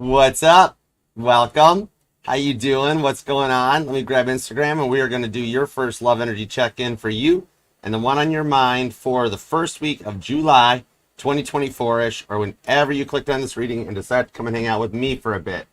What's up? Welcome. How you doing? What's going on? Let me grab Instagram and we are going to do your first love energy check-in for you and the one on your mind for the first week of July 2024-ish, or whenever you clicked on this reading and decide to come and hang out with me for a bit.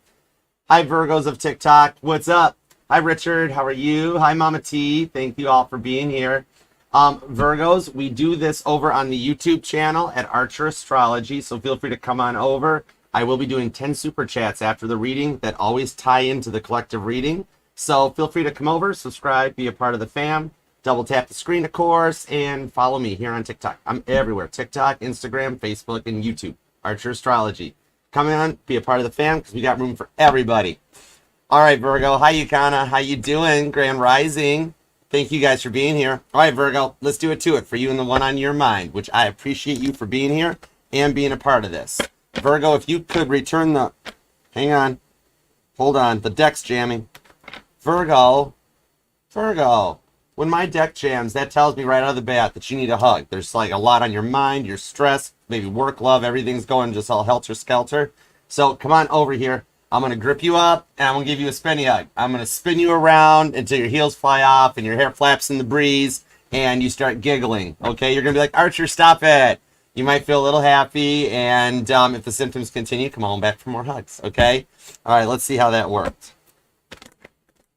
Hi, Virgos of TikTok. What's up? Hi, Richard. How are you? Hi, Mama T. Thank you all for being here. Virgos, we do this over on the YouTube channel at Archer Astrology, so feel free to come on over. I will be doing 10 super chats after the reading that always tie into the collective reading. So feel free to come over, subscribe, be a part of the fam, double tap the screen, of course, and follow me here on TikTok. I'm everywhere. TikTok, Instagram, Facebook, and YouTube. Archer Astrology. Come on, be a part of the fam because we got room for everybody. All right, Virgo. Hi, Yukana. How you doing? Grand Rising. Thank you guys for being here. All right, Virgo, let's do it to it for you and the one on your mind, which I appreciate you for being here and being a part of this. Virgo, if you could return the... Hang on. Hold on. The deck's jamming. Virgo. When my deck jams, that tells me right out of the bat that you need a hug. There's like a lot on your mind. You're stressed. Maybe work, love. Everything's going just all helter-skelter. So come on over here. I'm going to grip you up, and I'm going to give you a spinny hug. I'm going to spin you around until your heels fly off and your hair flaps in the breeze, and you start giggling. Okay? You're going to be like, Archer, stop it. You might feel a little happy, and if the symptoms continue, come on back for more hugs, okay? All right, let's see how that worked.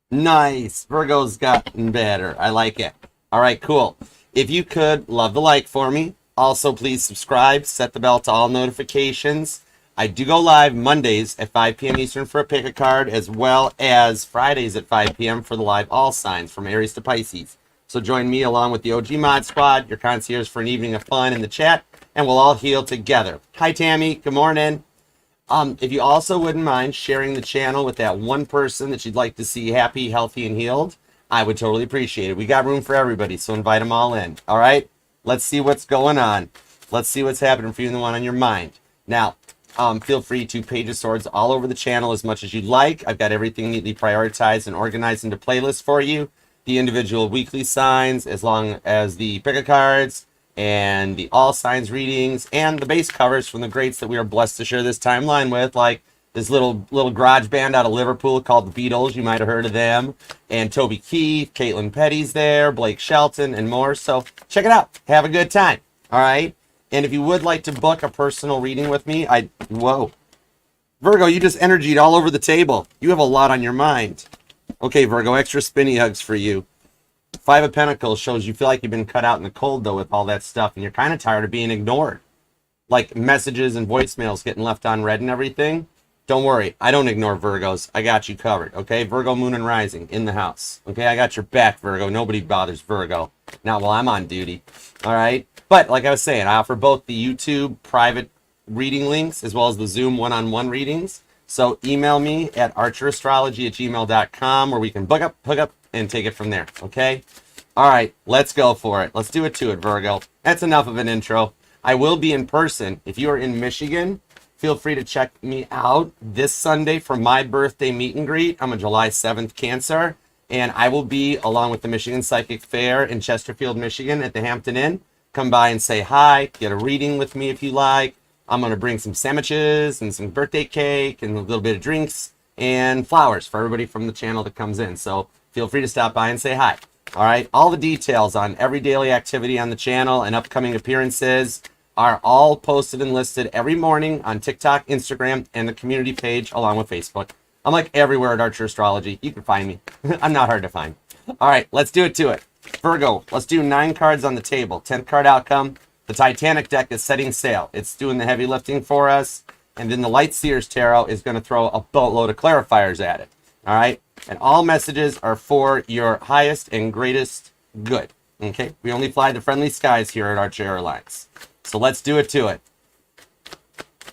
Nice. Virgo's gotten better. I like it. All right, cool. If you could, love the like for me. Also, please subscribe, set the bell to all notifications. I do go live Mondays at 5 p.m. Eastern for a pick a card, as well as Fridays at 5 p.m. for the live all signs from Aries to Pisces. So join me along with the OG Mod Squad, your concierge for an evening of fun in the chat, and we'll all heal together. Hi, Tammy. Good morning. If you also wouldn't mind sharing the channel with that one person that you'd like to see happy, healthy, and healed, I would totally appreciate it. We got room for everybody, so invite them all in. All right? Let's see what's going on. Let's see what's happening for you and the one on your mind. Now, feel free to Page of Swords all over the channel as much as you'd like. I've got everything neatly prioritized and organized into playlists for you. The individual weekly signs, as long as the pick-a cards, and the all signs readings, and the base covers from the greats that we are blessed to share this timeline with, like this little garage band out of Liverpool called the Beatles. You might have heard of them. And Toby Keith, Caitlin Petty's there, Blake Shelton, and more. So check it out. Have a good time. All right? And if you would like to book a personal reading with me, Whoa. Virgo, you just energied all over the table. You have a lot on your mind. Okay, Virgo, extra spinny hugs for you. Five of Pentacles shows you feel like you've been cut out in the cold, though, with all that stuff, and you're kind of tired of being ignored. Like messages and voicemails getting left on read and everything. Don't worry, I don't ignore Virgos. I got you covered, okay? Virgo, Moon, and Rising in the house. Okay, I got your back, Virgo. Nobody bothers Virgo. Not while I'm on duty, all right? But like I was saying, I offer both the YouTube private reading links as well as the Zoom one-on-one readings. So email me at archerastrology@gmail.com where we can hook up, and take it from there, okay? All right, let's go for it. Let's do it to it, Virgo. That's enough of an intro. I will be in person. If you are in Michigan, feel free to check me out this Sunday for my birthday meet and greet. I'm a July 7th Cancer, and I will be, along with the Michigan Psychic Fair in Chesterfield, Michigan at the Hampton Inn. Come by and say hi, get a reading with me if you like. I'm going to bring some sandwiches and some birthday cake and a little bit of drinks and flowers for everybody from the channel that comes in. So feel free to stop by and say hi. All right. All the details on every daily activity on the channel and upcoming appearances are all posted and listed every morning on TikTok, Instagram, and the community page along with Facebook. I'm like everywhere at Archer Astrology. You can find me. I'm not hard to find. All right. Let's do it to it. Virgo, let's do 9 cards on the table. 10th card outcome. The Titanic deck is setting sail. It's doing the heavy lifting for us. And then the Light Seers Tarot is going to throw a boatload of clarifiers at it. All right? And all messages are for your highest and greatest good. Okay? We only fly the friendly skies here at Archer Airlines. So let's do it to it.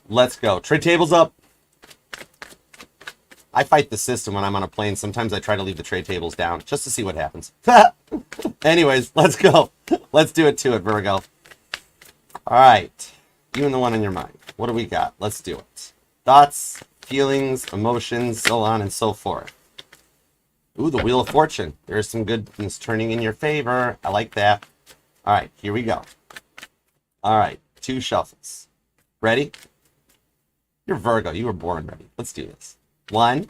Let's go. Tray tables up. I fight the system when I'm on a plane. Sometimes I try to leave the tray tables down just to see what happens. Anyways, let's go. Let's do it to it, Virgo. All right. You and the one on your mind. What do we got? Let's do it. Thoughts, feelings, emotions, so on and so forth. Ooh, the Wheel of Fortune. There's some good things turning in your favor. I like that. All right, here we go. All right, 2 shuffles. Ready? You're Virgo. You were born ready. Let's do this. 1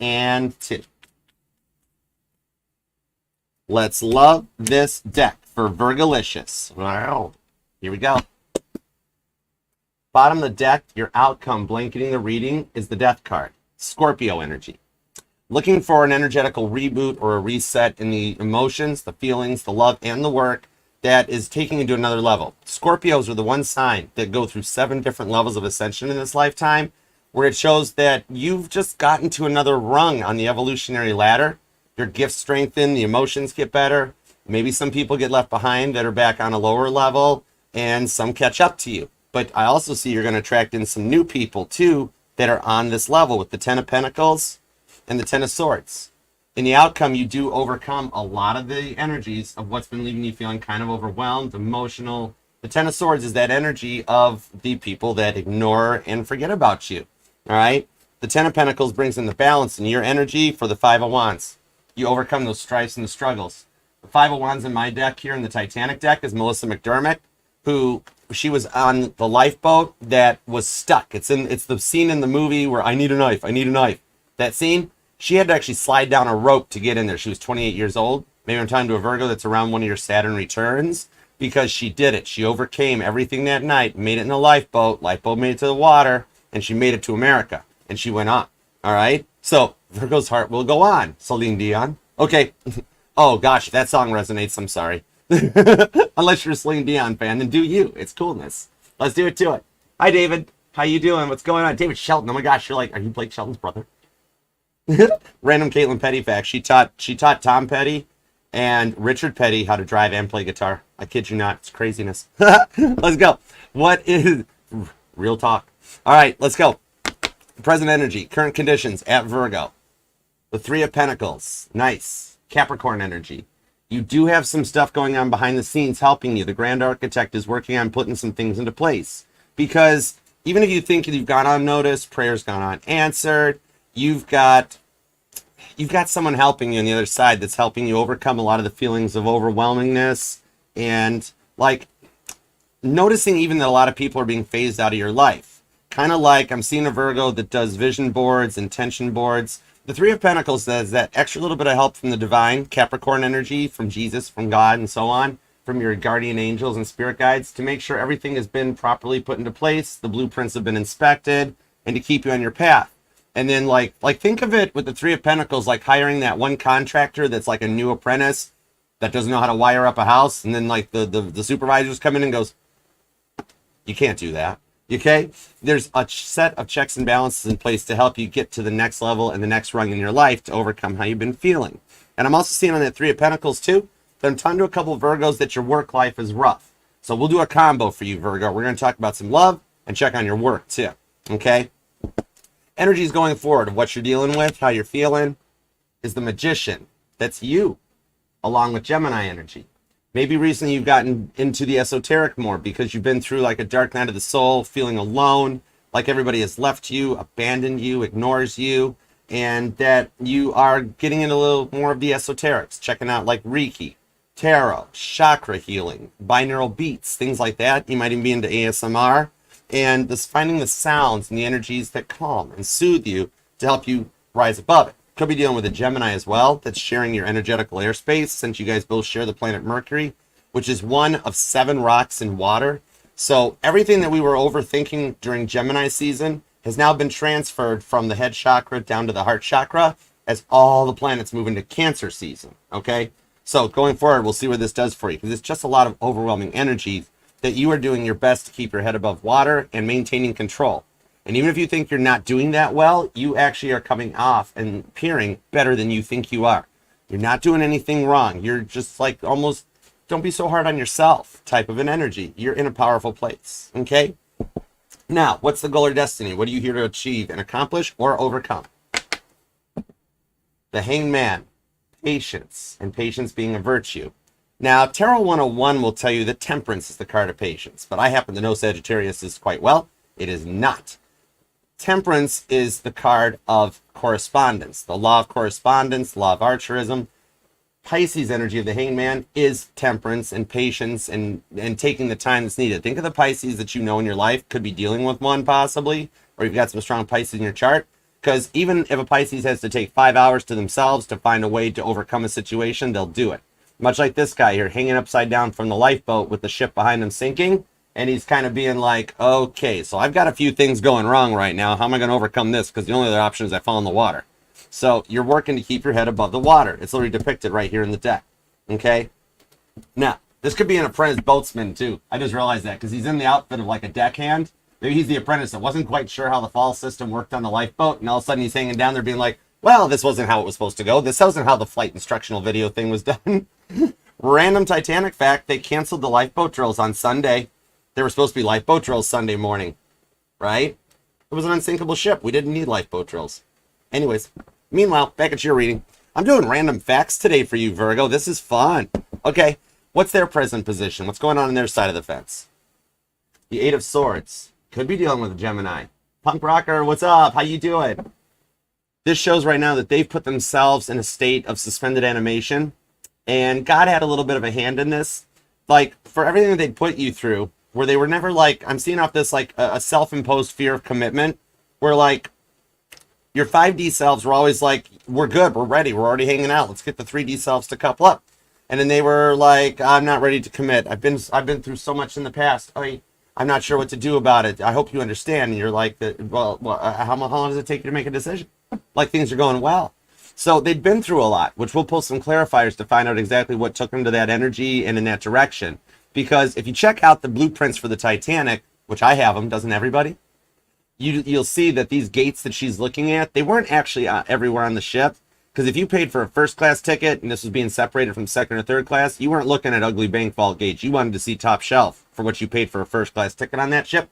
and 2. Let's love this deck for Virgolicious. Wow. Here we go. Bottom of the deck, your outcome blanketing the reading is the Death card. Scorpio energy. Looking for an energetical reboot or a reset in the emotions, the feelings, the love, and the work that is taking you to another level. Scorpios are the one sign that go through 7 different levels of ascension in this lifetime, where it shows that you've just gotten to another rung on the evolutionary ladder. Your gifts strengthen, the emotions get better. Maybe some people get left behind that are back on a lower level, and some catch up to you. But I also see you're going to attract in some new people, too, that are on this level with the 10 of Pentacles and the 10 of Swords. In the outcome, you do overcome a lot of the energies of what's been leaving you feeling kind of overwhelmed, emotional. The 10 of Swords is that energy of the people that ignore and forget about you. All right? The 10 of Pentacles brings in the balance in your energy for the 5 of Wands. You overcome those strifes and the struggles. The 5 of Wands in my deck here in the Titanic deck is Melissa McDermott, who she was on the lifeboat that was stuck. It's the scene in the movie where I need a knife, I need a knife. That scene, she had to actually slide down a rope to get in there. She was 28 years old. Maybe I'm talking to a Virgo that's around one of your Saturn returns, because she did it. She overcame everything that night, made it in a lifeboat. Lifeboat made it to the water, and she made it to America, and she went on. All right? So Virgo's heart will go on, Celine Dion. Okay. Oh, gosh, that song resonates. I'm sorry. Unless you're a Celine Dion fan, then do you. It's coolness. Let's do it to it. Hi, David. How you doing? What's going on? David Shelton. Oh, my gosh. You're like, are you Blake Shelton's brother? Random Caitlin Petty fact. She taught Tom Petty and Richard Petty how to drive and play guitar. I kid you not. It's craziness. Let's go. What is real talk? All right, let's go. Present energy, current conditions at Virgo. The 3 of Pentacles. Nice. Capricorn energy. You do have some stuff going on behind the scenes helping you. The Grand Architect is working on putting some things into place. Because even if you think you've gone unnoticed, prayer's gone unanswered, you've got someone helping you on the other side that's helping you overcome a lot of the feelings of overwhelmingness and like noticing even that a lot of people are being phased out of your life. Kind of like I'm seeing a Virgo that does vision boards, intention boards. The 3 of Pentacles says that extra little bit of help from the divine, Capricorn energy, from Jesus, from God, and so on, from your guardian angels and spirit guides to make sure everything has been properly put into place, the blueprints have been inspected, and to keep you on your path. And then like think of it with the 3 of Pentacles, like hiring that one contractor that's like a new apprentice that doesn't know how to wire up a house. And then like the supervisors come in and goes, you can't do that. Okay? There's a set of checks and balances in place to help you get to the next level and the next rung in your life to overcome how you've been feeling. And I'm also seeing on that 3 of Pentacles too, that I'm talking to a couple of Virgos that your work life is rough. So we'll do a combo for you, Virgo. We're going to talk about some love and check on your work too. Okay? Energy is going forward of what you're dealing with, how you're feeling, is the Magician. That's you, along with Gemini energy. Maybe recently you've gotten into the esoteric more because you've been through like a dark night of the soul, feeling alone, like everybody has left you, abandoned you, ignores you, and that you are getting into a little more of the esoterics, checking out like Reiki, tarot, chakra healing, binaural beats, things like that. You might even be into ASMR. And this finding the sounds and the energies that calm and soothe you to help you rise above it. Could be dealing with a Gemini as well that's sharing your energetical airspace, since you guys both share the planet Mercury, which is one of 7 rocks in water. So everything that we were overthinking during Gemini season has now been transferred from the head chakra down to the heart chakra as all the planets move into Cancer season. Okay? So going forward, we'll see what this does for you, because it's just a lot of overwhelming energy that you are doing your best to keep your head above water and maintaining control. And even if you think you're not doing that well, you actually are coming off and appearing better than you think you are. You're not doing anything wrong. You're just like almost, don't be so hard on yourself type of an energy. You're in a powerful place. Okay? Now, what's the goal or destiny? What are you here to achieve and accomplish or overcome? The Hanged Man. Patience, and patience being a virtue. Now, Tarot 101 will tell you that temperance is the card of patience, but I happen to know Sagittarius is quite well. It is not. Temperance is the card of correspondence, the law of correspondence, law of archerism. Pisces energy of the hangman is temperance and patience and taking the time that's needed. Think of the Pisces that you know in your life. Could be dealing with one possibly, or you've got some strong Pisces in your chart. Because even if a Pisces has to take 5 hours to themselves to find a way to overcome a situation, they'll do it. Much like this guy here, hanging upside down from the lifeboat with the ship behind him sinking. And he's kind of being like, okay, so I've got a few things going wrong right now. How am I going to overcome this? Because the only other option is I fall in the water. So you're working to keep your head above the water. It's literally depicted right here in the deck. Okay? Now, this could be an apprentice boatsman too. I just realized that because he's in the outfit of like a deckhand. Maybe he's the apprentice that wasn't quite sure how the fall system worked on the lifeboat. And all of a sudden he's hanging down there being like, well, this wasn't how it was supposed to go. This wasn't how the flight instructional video thing was done. Random Titanic fact, they canceled the lifeboat drills on Sunday. They were supposed to be lifeboat drills Sunday morning, right? It was an unsinkable ship. We didn't need lifeboat drills. Anyways, meanwhile, back at your reading. I'm doing random facts today for you, Virgo. This is fun. Okay, what's their present position? What's going on their side of the fence? The Eight of Swords. Could be dealing with a Gemini. Punk rocker, what's up? How you doing? This shows right now that they've put themselves in a state of suspended animation. And God had a little bit of a hand in this. Like, for everything that they'd put you through, where they were never like, I'm seeing off this like a self-imposed fear of commitment, where like your 5D selves were always like, we're good, we're ready, we're already hanging out, let's get the 3D selves to couple up. And then they were like, I'm not ready to commit. I've been through so much in the past. I'm not sure what to do about it. I hope you understand. And you're like, well, how long does it take you to make a decision? Like things are going well. So they'd been through a lot, which we'll pull some clarifiers to find out exactly what took them to that energy and in that direction. Because if you check out the blueprints for the Titanic, which I have them, doesn't everybody? You'll see that these gates that she's looking at, they weren't actually everywhere on the ship. Because if you paid for a first class ticket and this was being separated from second or third class, you weren't looking at ugly bank vault gates. You wanted to see top shelf for what you paid for a first class ticket on that ship.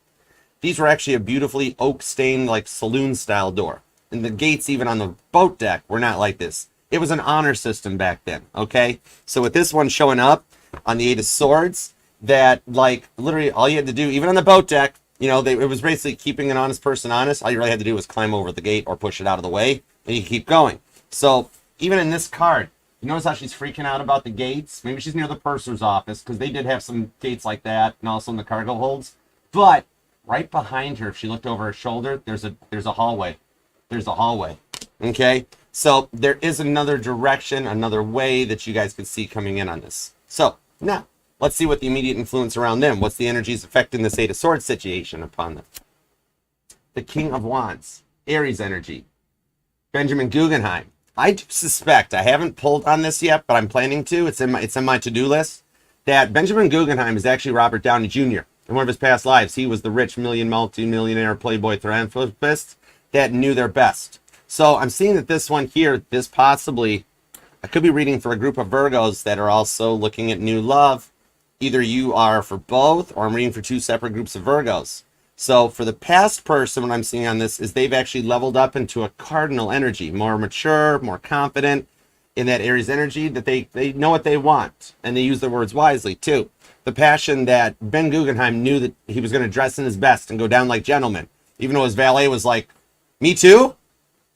These were actually a beautifully oak stained like saloon style door. And the gates even on the boat deck were not like this. It was an honor system back then, okay? So with this one showing up on the Eight of Swords, that like literally all you had to do, even on the boat deck, you know, it was basically keeping an honest person honest. All you really had to do was climb over the gate or push it out of the way and you keep going. So even in this card, you notice how she's freaking out about the gates? Maybe she's near the purser's office because they did have some gates like that and also in the cargo holds. But right behind her, if she looked over her shoulder, there's a hallway. There's a hallway. Okay? So there is another direction, another way that you guys could see coming in on this. So now, let's see what the immediate influence around them. What's the energies affecting this Eight of Swords situation upon them? The King of Wands. Aries energy. Benjamin Guggenheim. I do suspect, I haven't pulled on this yet, but I'm planning to. It's in my to-do list. That Benjamin Guggenheim is actually Robert Downey Jr. In one of his past lives, he was the rich multi-millionaire playboy philanthropist that knew their best. So I'm seeing that this one here, this possibly, I could be reading for a group of Virgos that are also looking at new love. Either you are for both, or I'm reading for two separate groups of Virgos. So for the past person, what I'm seeing on this is they've actually leveled up into a cardinal energy, more mature, more confident in that Aries energy, that they know what they want, and they use their words wisely too. The passion that Ben Guggenheim knew that he was going to dress in his best and go down like gentlemen, even though his valet was like, me too?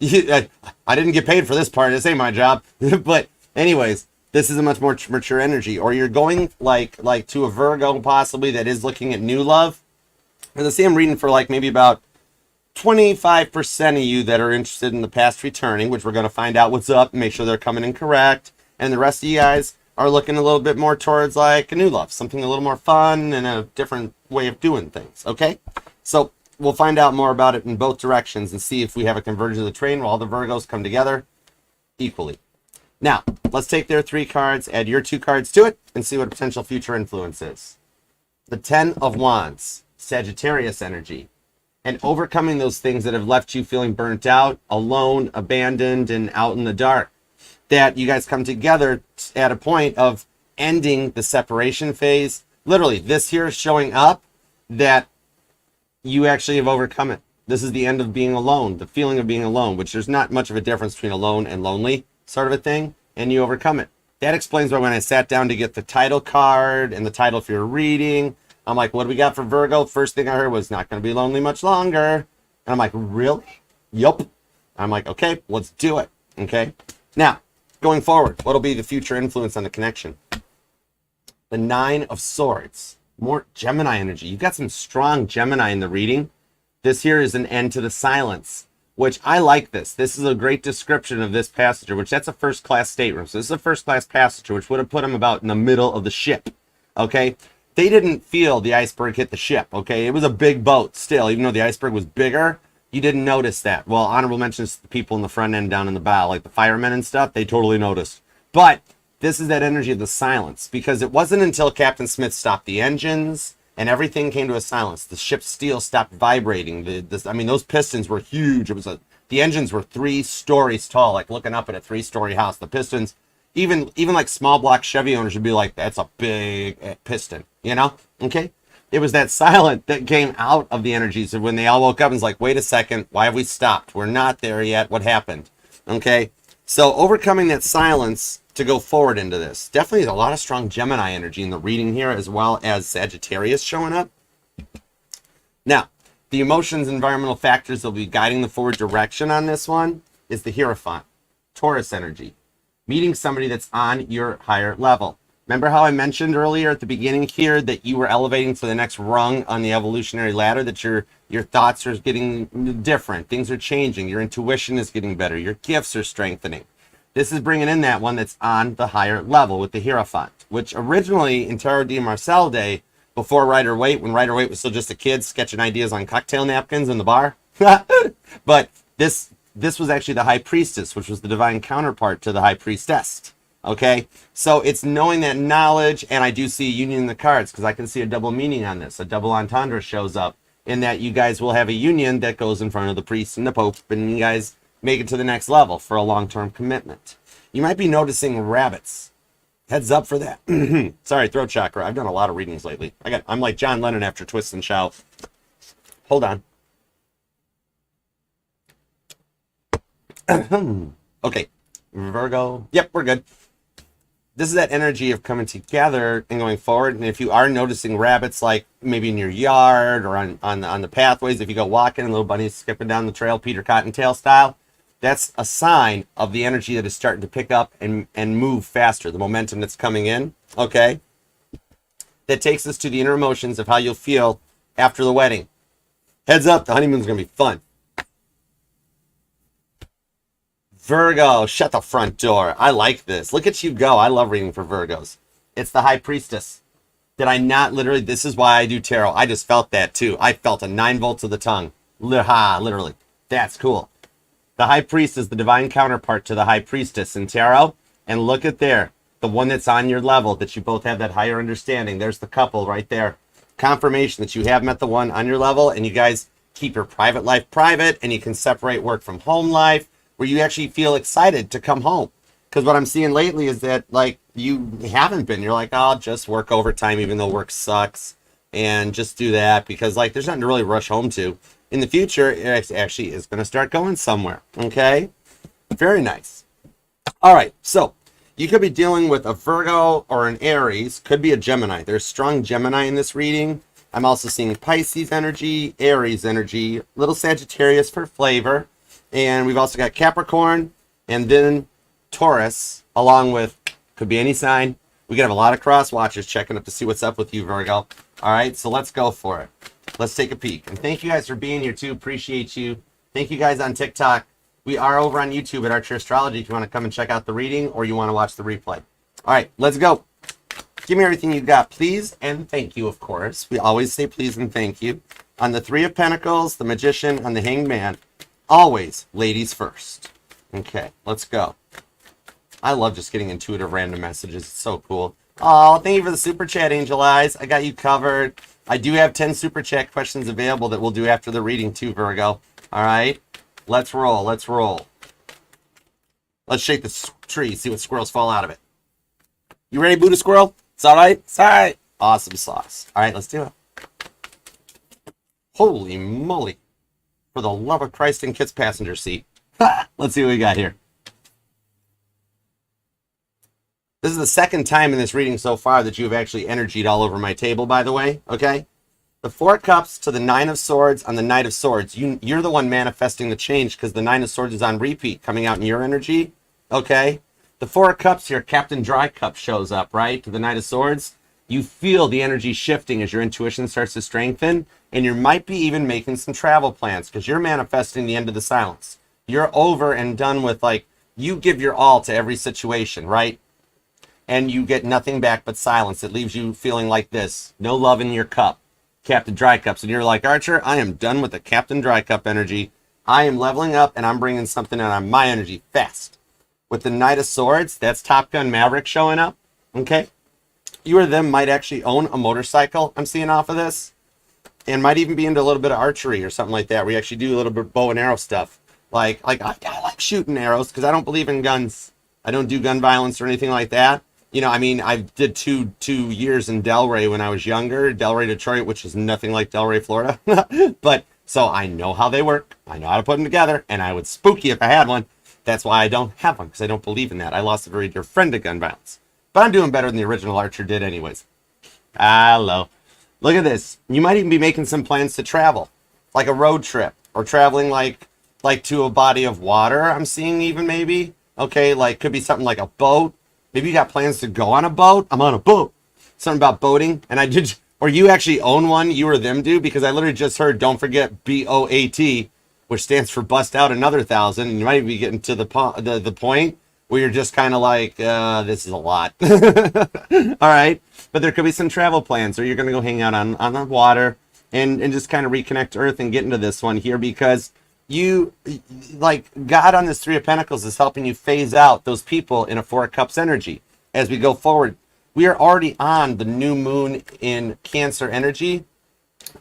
I didn't get paid for this part, this ain't my job. But anyways, this is a much more mature energy. Or you're going like to a Virgo possibly that is looking at new love. Because I see I'm reading for like maybe about 25% of you that are interested in the past returning, which we're going to find out what's up and make sure they're coming in correct. And the rest of you guys are looking a little bit more towards like a new love, something a little more fun and a different way of doing things. Okay? So we'll find out more about it in both directions and see if we have a convergence of the train where all the Virgos come together equally. Now, let's take their 3 cards, add your 2 cards to it, and see what a potential future influence is. The Ten of Wands. Sagittarius energy, and overcoming those things that have left you feeling burnt out, alone, abandoned, and out in the dark. That you guys come together at a point of ending the separation phase. Literally, this here is showing up that you actually have overcome it. This is the end of being alone, the feeling of being alone, which there's not much of a difference between alone and lonely sort of a thing, and you overcome it. That explains why when I sat down to get the title card and the title for your reading, I'm like, what do we got for Virgo? First thing I heard was not going to be lonely much longer. And I'm like, really? Yup. I'm like, okay, let's do it. Okay. Now, Going forward, what'll be the future influence on the connection? The Nine of Swords. More Gemini energy. You've got some strong Gemini in the reading. This here is an end to the silence, which I like this. This is a great description of this passenger, which that's a first-class stateroom. So this is a first-class passenger, which would have put him about in the middle of the ship, okay? They didn't feel the iceberg hit the ship, okay? It was a big boat still. Even though the iceberg was bigger, you didn't notice that. Well, honorable mentions to the people in the front end down in the bow, like the firemen and stuff, they totally noticed. But this is that energy of the silence, because it wasn't until Captain Smith stopped the engines and everything came to a silence. The ship's steel stopped vibrating. I mean, those pistons were huge. The engines were 3 stories tall, like looking up at a 3-story house. The pistons, even like small block Chevy owners would be like, that's a big piston, you know? Okay? It was that silent that came out of the energies of when they all woke up and was like, wait a second, why have we stopped? We're not there yet. What happened? Okay? So overcoming that silence to go forward into this. Definitely a lot of strong Gemini energy in the reading here, as well as Sagittarius showing up. Now, the emotions, environmental factors that will be guiding the forward direction on this one is the Hierophant, Taurus energy. Meeting somebody that's on your higher level. Remember how I mentioned earlier at the beginning here that you were elevating to the next rung on the evolutionary ladder, that your thoughts are getting different, things are changing, your intuition is getting better, your gifts are strengthening. This is bringing in that one that's on the higher level with the Hierophant, which originally in Tarot de Marcel Day, before Rider-Waite, when Rider-Waite was still just a kid sketching ideas on cocktail napkins in the bar. But this was actually the High Priestess, which was the divine counterpart to the High Priestess. Okay, so it's knowing that knowledge, and I do see a union in the cards because I can see a double meaning on this. A double entendre shows up in that you guys will have a union that goes in front of the priest and the pope, and you guys make it to the next level for a long-term commitment. You might be noticing rabbits. Heads up for that. Sorry, throat chakra. I've done a lot of readings lately. I'm like John Lennon after Twist and Shout. Hold on. Okay, Virgo. Yep, we're good. This is that energy of coming together and going forward. And if you are noticing rabbits, like maybe in your yard or on the pathways, if you go walking and little bunnies skipping down the trail, Peter Cottontail style, that's a sign of the energy that is starting to pick up and move faster, the momentum that's coming in, okay? That takes us to the inner emotions of how you'll feel after the wedding. Heads up, the honeymoon's going to be fun. Virgo, shut the front door. I like this. Look at you go. I love reading for Virgos. It's the High Priestess. Did I not literally? This is why I do tarot. I just felt that too. I felt a 9 volts of the tongue. Literally. That's cool. The High Priest is the divine counterpart to the High Priestess in tarot. And look at there. The one that's on your level, that you both have that higher understanding. There's the couple right there. Confirmation that you have met the one on your level, and you guys keep your private life private, and you can separate work from home life, where you actually feel excited to come home. Because what I'm seeing lately is that, like, you haven't been. You're like, oh, I'll just work overtime even though work sucks, and just do that because, like, there's nothing to really rush home to. In the future, it actually is going to start going somewhere, okay? Very nice. All right, so you could be dealing with a Virgo or an Aries. Could be a Gemini. There's strong Gemini in this reading. I'm also seeing Pisces energy, Aries energy, little Sagittarius for flavor. And we've also got Capricorn and then Taurus, along with, could be any sign. We could have a lot of cross watchers checking up to see what's up with you, Virgo. All right, so let's go for it. Let's take a peek. And thank you guys for being here too. Appreciate you. Thank you guys on TikTok. We are over on YouTube at Archer Astrology if you want to come and check out the reading or you want to watch the replay. All right, let's go. Give me everything you got, please, and thank you, of course. We always say please and thank you. On the 3 of Pentacles, the Magician, on the Hanged Man, always ladies first. Okay, let's go. I love just getting intuitive random messages. It's so cool. Oh, thank you for the super chat, Angel Eyes. I got you covered. I do have 10 super chat questions available that we'll do after the reading too, Virgo. All right, let's roll. Let's roll. Let's shake the tree, see what squirrels fall out of it. You ready, Buddha Squirrel? It's all right? It's all right. Awesome sauce. All right, let's do it. Holy moly. For the love of Christ and Kit's passenger seat. Let's see what we got here. This is the second time in this reading so far that you have actually energied all over my table, by the way, okay? The 4 Cups to the 9 of Swords on the Knight of Swords. You're the one manifesting the change because the 9 of Swords is on repeat coming out in your energy, okay? The Four of Cups here, Captain Dry Cup shows up, right? To the Knight of Swords. You feel the energy shifting as your intuition starts to strengthen, and you might be even making some travel plans because you're manifesting the end of the silence. You're over and done with, like, you give your all to every situation, right? And you get nothing back but silence. It leaves you feeling like this. No love in your cup. Captain Dry Cups. And you're like, Archer, I am done with the Captain Dry Cup energy. I am leveling up and I'm bringing something in on my energy fast. With the Knight of Swords, that's Top Gun Maverick showing up. Okay? You or them might actually own a motorcycle, I'm seeing off of this. And might even be into a little bit of archery or something like that, where you actually do a little bit of bow and arrow stuff. Like I like shooting arrows because I don't believe in guns. I don't do gun violence or anything like that. You know, I mean, I did two years in Delray when I was younger, Delray, Detroit, which is nothing like Delray, Florida. But so I know how they work. I know how to put them together, and I would spook you if I had one. That's why I don't have one, because I don't believe in that. I lost a very dear friend to gun violence. But I'm doing better than the original Archer did anyways. Hello. Look at this. You might even be making some plans to travel, like a road trip, or traveling like to a body of water, I'm seeing even maybe. Okay, like could be something like a boat. Maybe you got plans to go on a boat. I'm on a boat. Something about boating. And I did, or you actually own one, you or them do, because I literally just heard, don't forget BOAT, which stands for bust out another 1,000. And you might be getting to the point where you're just kind of like, this is a lot. All right. But there could be some travel plans, or you're going to go hang out on the water and just kind of reconnect to Earth and get into this one here, because you, like, God on this Three of Pentacles is helping you phase out those people in a Four of Cups energy. As we go forward, we are already on the new moon in Cancer energy,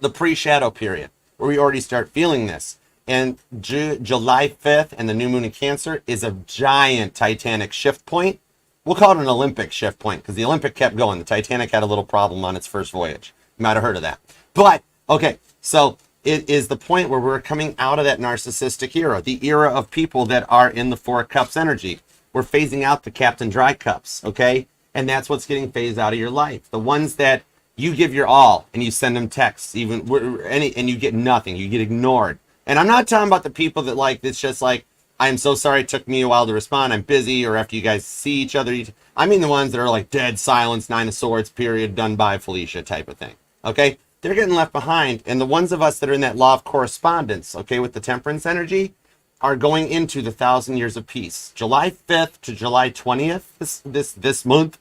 the pre-shadow period, where we already start feeling this. And July 5th and the new moon in Cancer is a giant Titanic shift point. We'll call it an Olympic shift point, because the Olympic kept going. The Titanic had a little problem on its first voyage. You might have heard of that. But, okay, so it is the point where we're coming out of that narcissistic era, the era of people that are in the Four of Cups energy. We're phasing out the Captain Dry Cups, okay? And that's what's getting phased out of your life. The ones that you give your all and you send them texts, and you get nothing, you get ignored. And I'm not talking about the people that, like, it's just like, I'm so sorry it took me a while to respond, I'm busy, or after you guys see each other. I mean the ones that are like dead silence, Nine of Swords, period, done by Felicia type of thing, okay? They're getting left behind. And the ones of us that are in that law of correspondence, okay, with the Temperance energy, are going into the 1,000 years of peace. July 5th to July 20th, this month,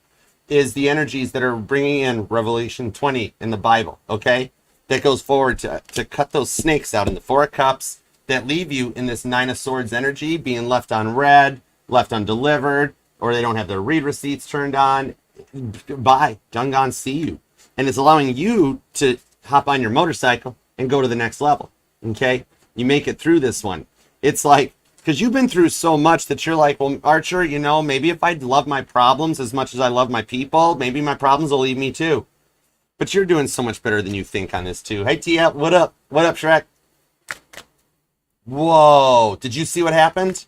is the energies that are bringing in Revelation 20 in the Bible, okay? That goes forward to cut those snakes out in the Four of Cups that leave you in this Nine of Swords energy, being left unread, left undelivered, or they don't have their read receipts turned on. Bye, done gone, see you. And it's allowing you to hop on your motorcycle and go to the next level, okay? You make it through this one. It's like, because you've been through so much that you're like, well, Archer, you know, maybe if I love my problems as much as I love my people, maybe my problems will leave me too. But you're doing so much better than you think on this too. Hey, Tia, what up? What up, Shrek? Whoa, did you see what happened?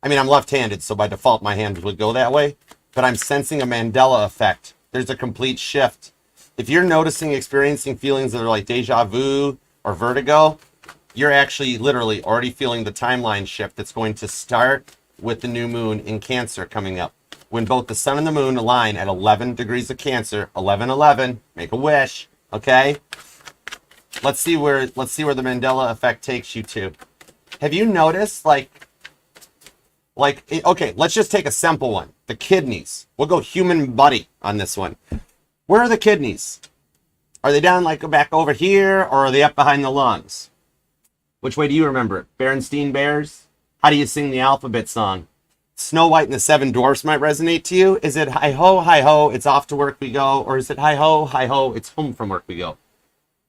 I mean, I'm left-handed, so by default my hand would go that way. But I'm sensing a Mandela effect. There's a complete shift. If you're noticing, experiencing feelings that are like deja vu or vertigo, you're actually literally already feeling the timeline shift that's going to start with the new moon in Cancer coming up. When both the sun and the moon align at 11 degrees of Cancer, 11-11, make a wish, okay? Let's see where the Mandela effect takes you to. Have you noticed, okay, let's just take a simple one. The kidneys. We'll go human body on this one. Where are the kidneys? Are they down like back over here, or are they up behind the lungs? Which way do you remember it? Berenstain Bears? How do you sing the alphabet song? Snow White and the Seven Dwarfs might resonate to you. Is it hi ho, it's off to work we go? Or is it hi ho, it's home from work we go?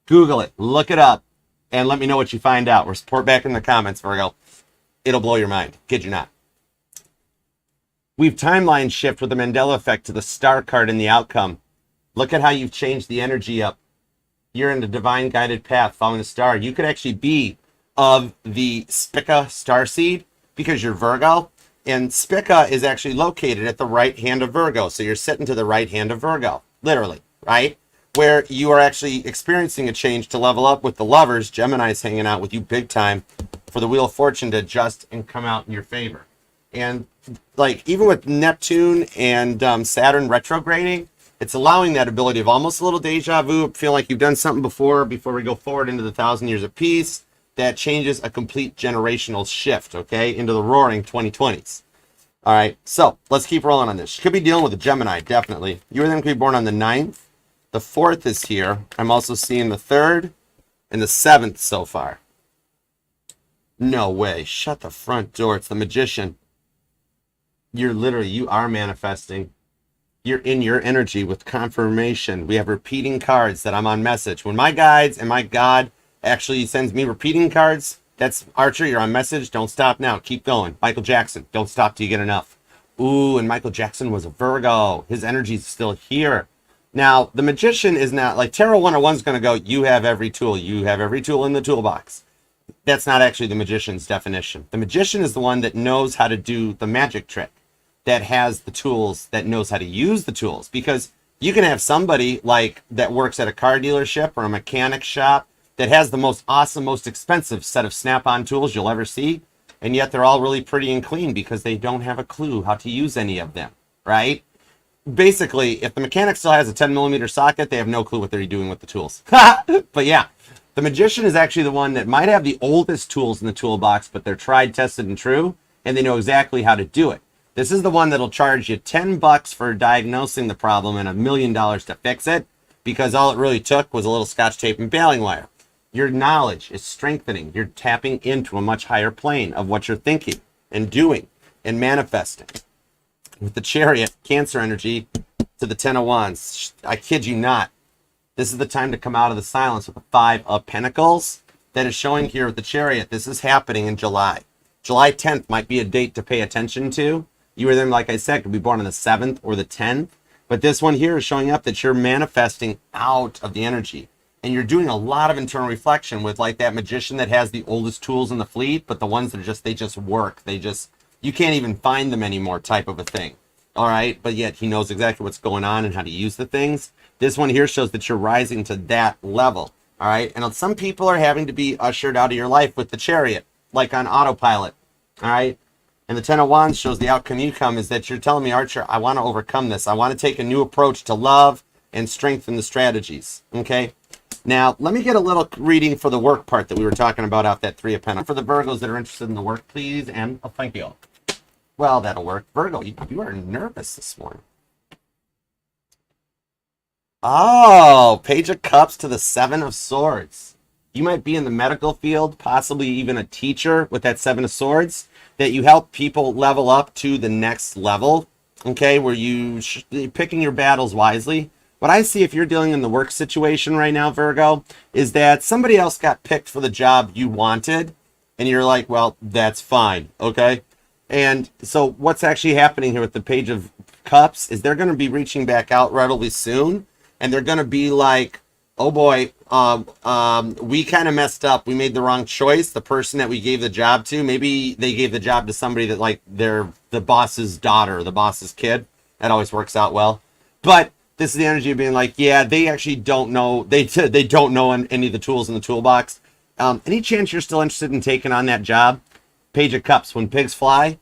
Google it, look it up, and let me know what you find out. Report back in the comments, Virgo. It'll blow your mind. Kid you not. We've timeline shift with the Mandela effect to the star card in the outcome. Look at how you've changed the energy up. You're in the divine guided path following the star. You could actually be of the Spica starseed because you're Virgo. And Spica is actually located at the right hand of Virgo. So you're sitting to the right hand of Virgo, literally, right? Where you are actually experiencing a change to level up with the lovers. Gemini's hanging out with you big time for the Wheel of Fortune to adjust and come out in your favor. And like even with Neptune and Saturn retrograding, it's allowing that ability of almost a little deja vu, feel like you've done something before we go forward into the 1,000 years of peace. That changes a complete generational shift, okay, into the roaring 2020s. All right, so let's keep rolling on this. You could be dealing with a Gemini, definitely. You were then could be born on the 9th. The 4th is here. I'm also seeing the 3rd and the 7th so far. No way. Shut the front door. It's the Magician. You are manifesting. You're in your energy with confirmation. We have repeating cards that I'm on message. When my guides and my God actually sends me repeating cards, that's Archer, you're on message. Don't stop now. Keep going. Michael Jackson, don't stop till you get enough. Ooh, and Michael Jackson was a Virgo. His energy's still here. Now, the Magician is not, like Tarot 101 is going to go, you have every tool. You have every tool in the toolbox. That's not actually the Magician's definition. The Magician is the one that knows how to do the magic trick, that has the tools, that knows how to use the tools. Because you can have somebody like that works at a car dealership or a mechanic shop that has the most awesome, most expensive set of snap-on tools you'll ever see, and yet they're all really pretty and clean because they don't have a clue how to use any of them, right? Basically, if the mechanic still has a 10mm socket, they have no clue what they're doing with the tools. But yeah, the Magician is actually the one that might have the oldest tools in the toolbox, but they're tried, tested, and true, and they know exactly how to do it. This is the one that'll charge you $10 for diagnosing the problem and $1 million to fix it, because all it really took was a little scotch tape and baling wire. Your knowledge is strengthening. You're tapping into a much higher plane of what you're thinking and doing and manifesting. With the Chariot, Cancer energy, to the 10 of Wands. I kid you not. This is the time to come out of the silence with the 5 of Pentacles that is showing here with the Chariot. This is happening in July. July 10th might be a date to pay attention to. You or them, like I said, could be born on the 7th or the 10th. But this one here is showing up that you're manifesting out of the energy. And you're doing a lot of internal reflection with like that Magician that has the oldest tools in the fleet, but the ones that are just, they just work. You can't even find them anymore type of a thing. All right. But yet he knows exactly what's going on and how to use the things. This one here shows that you're rising to that level. All right. And some people are having to be ushered out of your life with the Chariot, like on autopilot. All right. And the 10 of Wands shows the outcome you come is that you're telling me, Archer, I want to overcome this. I want to take a new approach to love and strengthen the strategies. Okay. Now, let me get a little reading for the work part that we were talking about out that 3 of Pentacles. For the Virgos that are interested in the work, please, and thank you. Well, that'll work. Virgo, you are nervous this morning. Oh, Page of Cups to the 7 of Swords. You might be in the medical field, possibly even a teacher with that 7 of Swords, that you help people level up to the next level, okay, where you're picking your battles wisely. What I see if you're dealing in the work situation right now, Virgo, is that somebody else got picked for the job you wanted, and you're like, well, that's fine, okay? And so what's actually happening here with the Page of Cups is they're going to be reaching back out relatively soon, and they're going to be like, oh boy, we kind of messed up. We made the wrong choice. The person that we gave the job to, maybe they gave the job to somebody that like they're the boss's daughter, the boss's kid. That always works out well. But this is the energy of being like, yeah, they actually don't know. They don't know any of the tools in the toolbox. Any chance you're still interested in taking on that job? Page of Cups. When pigs fly,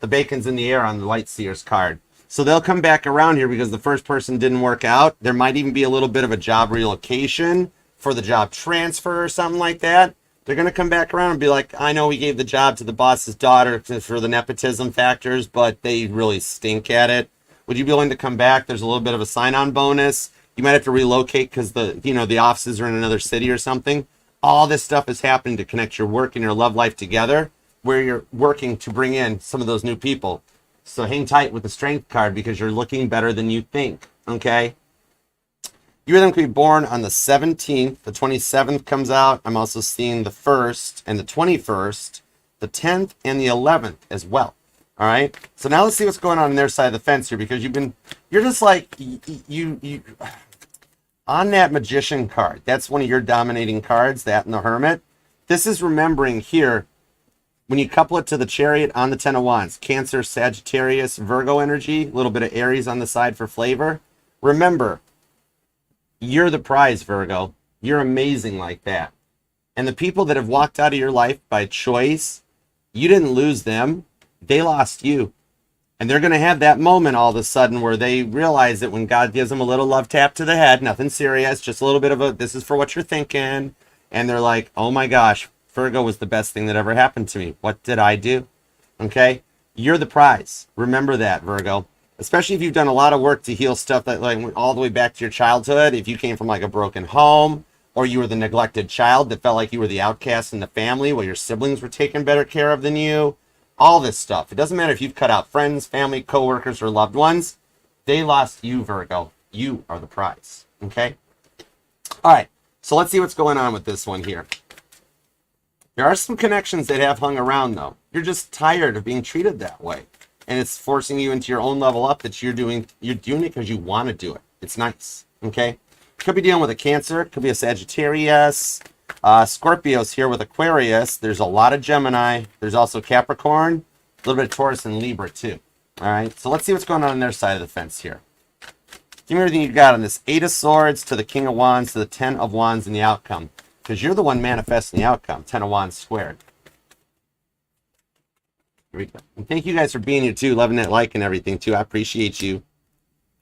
the bacon's in the air on the Light Seers card. So they'll come back around here because the first person didn't work out. There might even be a little bit of a job relocation for the job transfer or something like that. They're going to come back around and be like, I know we gave the job to the boss's daughter for the nepotism factors, but they really stink at it. Would you be willing to come back? There's a little bit of a sign-on bonus. You might have to relocate because the offices are in another city or something. All this stuff is happening to connect your work and your love life together, where you're working to bring in some of those new people. So hang tight with the Strength card because you're looking better than you think, okay? You are then going to be born on the 17th. The 27th comes out. I'm also seeing the 1st and the 21st, the 10th and the 11th as well. All right. So now let's see what's going on their side of the fence here, because you're just like, you on that Magician card. That's one of your dominating cards, that and the Hermit. This is remembering here, when you couple it to the Chariot on the 10 of Wands, Cancer, Sagittarius, Virgo energy, a little bit of Aries on the side for flavor. Remember, you're the prize, Virgo. You're amazing like that. And the people that have walked out of your life by choice, you didn't lose them. They lost you. And they're going to have that moment all of a sudden where they realize that when God gives them a little love tap to the head, nothing serious, just a little bit of a, this is for what you're thinking. And they're like, oh my gosh, Virgo was the best thing that ever happened to me. What did I do? Okay. You're the prize. Remember that, Virgo. Especially if you've done a lot of work to heal stuff that like went all the way back to your childhood. If you came from like a broken home, or you were the neglected child that felt like you were the outcast in the family while your siblings were taken better care of than you. All this stuff. It doesn't matter if you've cut out friends, family, coworkers, or loved ones. They lost you, Virgo. You are the prize. Okay? All right. So let's see what's going on with this one here. There are some connections that have hung around, though. You're just tired of being treated that way. And it's forcing you into your own level up that you're doing it because you want to do it. It's nice. Okay? Could be dealing with a Cancer. Could be a Sagittarius. Scorpio's here with Aquarius. There's a lot of Gemini. There's also Capricorn. A little bit of Taurus and Libra, too. All right? So let's see what's going on their side of the fence here. Give me everything you got on this. 8 of Swords to the King of Wands to the 10 of Wands in the outcome. Because you're the one manifesting the outcome. 10 of Wands squared. Here we go. And thank you guys for being here, too. Loving that like and everything, too. I appreciate you.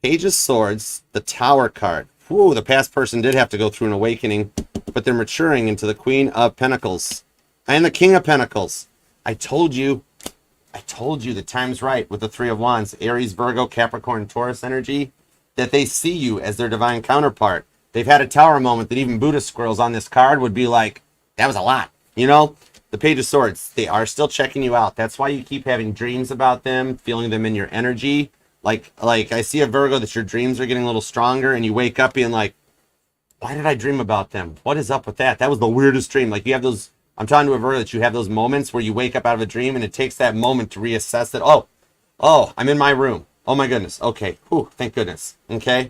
Page of Swords. The Tower card. Whoa, the past person did have to go through an awakening, but they're maturing into the Queen of Pentacles and the King of Pentacles. I told you the time's right with the 3 of Wands, Aries, Virgo, Capricorn, Taurus energy, that they see you as their divine counterpart. They've had a Tower moment that even Buddhist squirrels on this card would be like, that was a lot. You know, the Page of Swords, they are still checking you out. That's why you keep having dreams about them, feeling them in your energy. Like I see a Virgo that your dreams are getting a little stronger and you wake up being like, why did I dream about them? What is up with that? That was the weirdest dream. Like you have those, I'm talking to a Virgo that you have those moments where you wake up out of a dream and it takes that moment to reassess that. Oh, I'm in my room. Oh my goodness. Okay. Whew, thank goodness. Okay.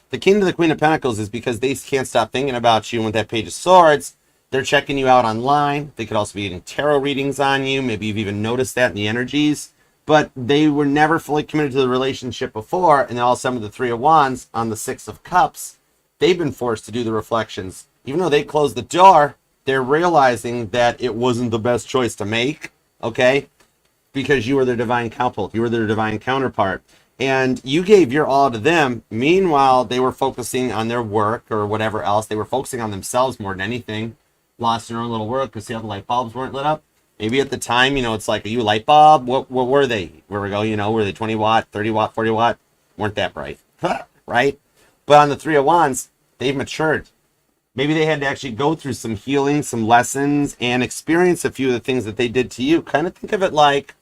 The King to the Queen of Pentacles is because they can't stop thinking about you. And with that Page of Swords, they're checking you out online. They could also be getting tarot readings on you. Maybe you've even noticed that in the energies. But they were never fully committed to the relationship before, and then all of a sudden with the 3 of Wands on the 6 of Cups, they've been forced to do the reflections. Even though they closed the door, they're realizing that it wasn't the best choice to make, okay? Because you were their divine couple, you were their divine counterpart, and you gave your all to them. Meanwhile, they were focusing on their work or whatever else. They were focusing on themselves more than anything. Lost their own little work because see how the light bulbs weren't lit up? Maybe at the time, you know, it's like, are you a light bulb? What were they? Where we go, you know, were they 20 watt, 30 watt, 40 watt? Weren't that bright, right? But on the 3 of Wands, they've matured. Maybe they had to actually go through some healing, some lessons, and experience a few of the things that they did to you. Kind of think of it like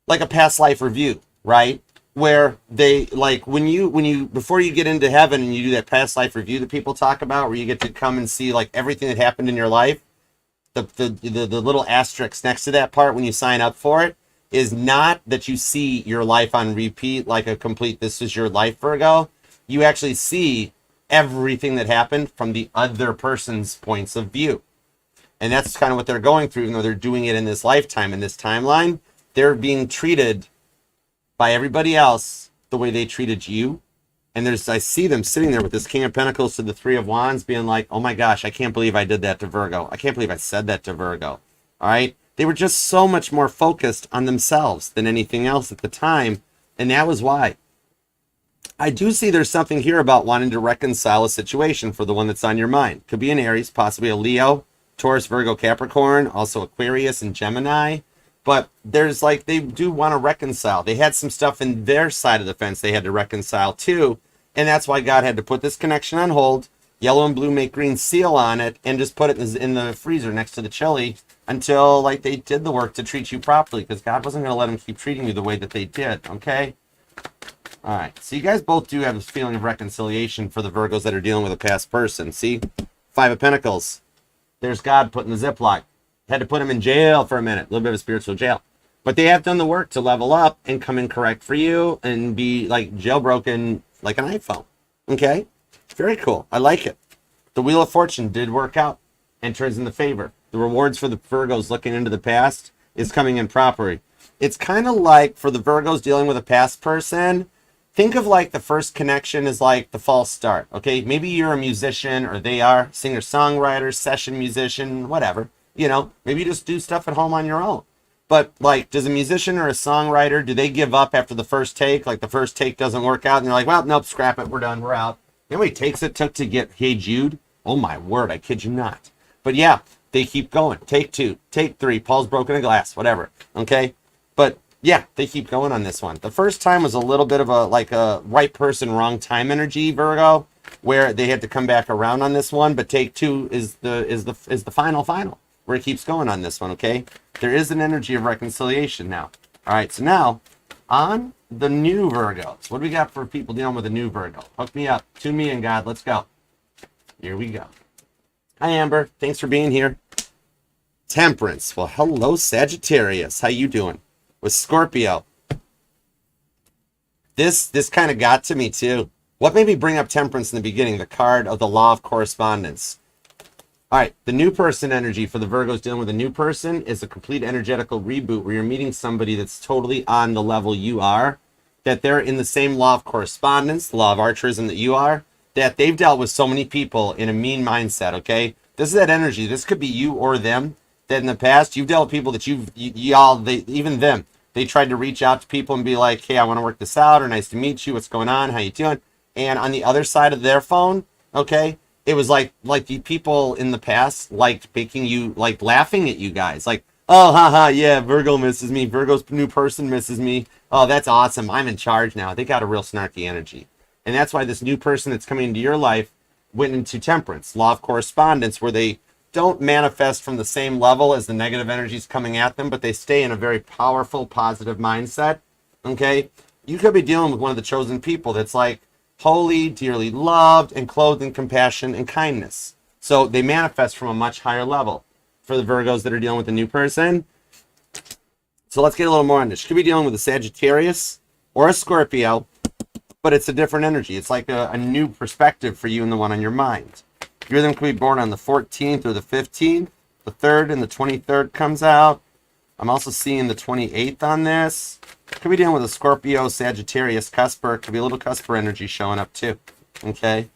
a past life review, right? Where they, like, when you, before you get into heaven and you do that past life review that people talk about, where you get to come and see, like, everything that happened in your life, the little asterisk next to that part when you sign up for it is not that you see your life on repeat like a complete this is your life Virgo. You actually see everything that happened from the other person's points of view. And that's kind of what they're going through, even though they're doing it in this lifetime, in this timeline. They're being treated by everybody else the way they treated you. And I see them sitting there with this King of Pentacles to the 3 of Wands being like, oh my gosh, I can't believe I did that to Virgo. I can't believe I said that to Virgo. All right. They were just so much more focused on themselves than anything else at the time. And that was why. I do see there's something here about wanting to reconcile a situation for the one that's on your mind. Could be an Aries, possibly a Leo, Taurus, Virgo, Capricorn, also Aquarius and Gemini. But there's like, they do want to reconcile. They had some stuff in their side of the fence they had to reconcile too. And that's why God had to put this connection on hold, yellow and blue make green seal on it, and just put it in the freezer next to the chili until like they did the work to treat you properly, because God wasn't going to let them keep treating you the way that they did, okay? All right, so you guys both do have this feeling of reconciliation for the Virgos that are dealing with a past person. See? 5 of Pentacles. There's God putting the Ziploc. Had to put him in jail for a minute, a little bit of a spiritual jail. But they have done the work to level up and come in correct for you and be like jailbroken like an iPhone. Okay? Very cool. I like it. The Wheel of Fortune did work out and turns in the favor. The rewards for the Virgos looking into the past is coming in properly. It's kind of like for the Virgos dealing with a past person, think of like the first connection is like the false start. Okay? Maybe you're a musician or they are, singer-songwriter, session musician, whatever. You know, maybe you just do stuff at home on your own. But like, does a musician or a songwriter, do they give up after the first take? Like the first take doesn't work out and they're like, well, nope, scrap it, we're done, we're out. You know how many takes it took to get Hey Jude? Oh my word, I kid you not. But yeah, they keep going. Take 2, take 3, Paul's broken a glass, whatever. Okay? But yeah, they keep going on this one. The first time was a little bit of a like a right person, wrong time energy, Virgo, where they had to come back around on this one. But take 2 is the final where it keeps going on this one. Okay, there is an energy of reconciliation now. All right, so now on the new Virgos, what do we got for people dealing with a new Virgo? Hook me up, tune me in, God. Let's go. Here we go. Hi, Amber. Thanks for being here. Temperance. Well, hello, Sagittarius. How you doing? With Scorpio. This kind of got to me too. What made me bring up Temperance in the beginning? The card of the Law of Correspondence. All right, the new person energy for the Virgos dealing with a new person is a complete energetical reboot where you're meeting somebody that's totally on the level you are, that they're in the same law of correspondence, the law of archerism that you are, that they've dealt with so many people in a mean mindset, okay? This is that energy. This could be you or them, that in the past you've dealt with people that even them, they tried to reach out to people and be like, hey, I want to work this out, or nice to meet you, what's going on, how you doing? And on the other side of their phone, okay, it was like the people in the past liked making you, like laughing at you guys, like, oh, haha, yeah, Virgo misses me, Virgo's new person misses me, oh, that's awesome, I'm in charge now. They got a real snarky energy. And that's why this new person that's coming into your life went into Temperance, law of correspondence, where they don't manifest from the same level as the negative energies coming at them, but they stay in a very powerful, positive mindset, okay? You could be dealing with one of the chosen people that's like holy, dearly loved, and clothed in compassion and kindness. So they manifest from a much higher level for the Virgos that are dealing with a new person. So let's get a little more on this. You could be dealing with a Sagittarius or a Scorpio, but it's a different energy. It's like a new perspective for you and the one on your mind. Your them could be born on the 14th or the 15th. The 3rd and the 23rd comes out. I'm also seeing the 28th on this. Could be dealing with a Scorpio, Sagittarius, Cusper. Could be a little Cusper energy showing up too. Okay.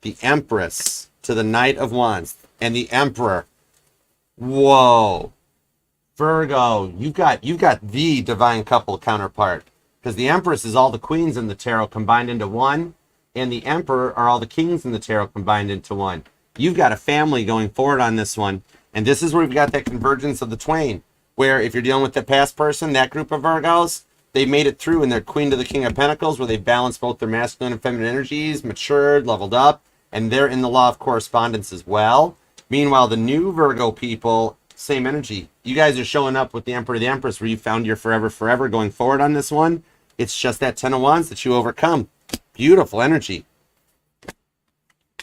The Empress to the Knight of Wands and the Emperor. Whoa. Virgo, you got the divine couple counterpart. Because the Empress is all the queens in the tarot combined into one. And the Emperor are all the kings in the tarot combined into one. You've got a family going forward on this one. And this is where we've got that convergence of the twain. Where if you're dealing with the past person, that group of Virgos, they made it through and they're Queen to the King of Pentacles, where they balance both their masculine and feminine energies, matured, leveled up, and they're in the law of correspondence as well. Meanwhile, the new Virgo people, same energy. You guys are showing up with the Emperor, the Empress, where you found your forever going forward on this one. It's just that 10 of Wands that you overcome. Beautiful energy.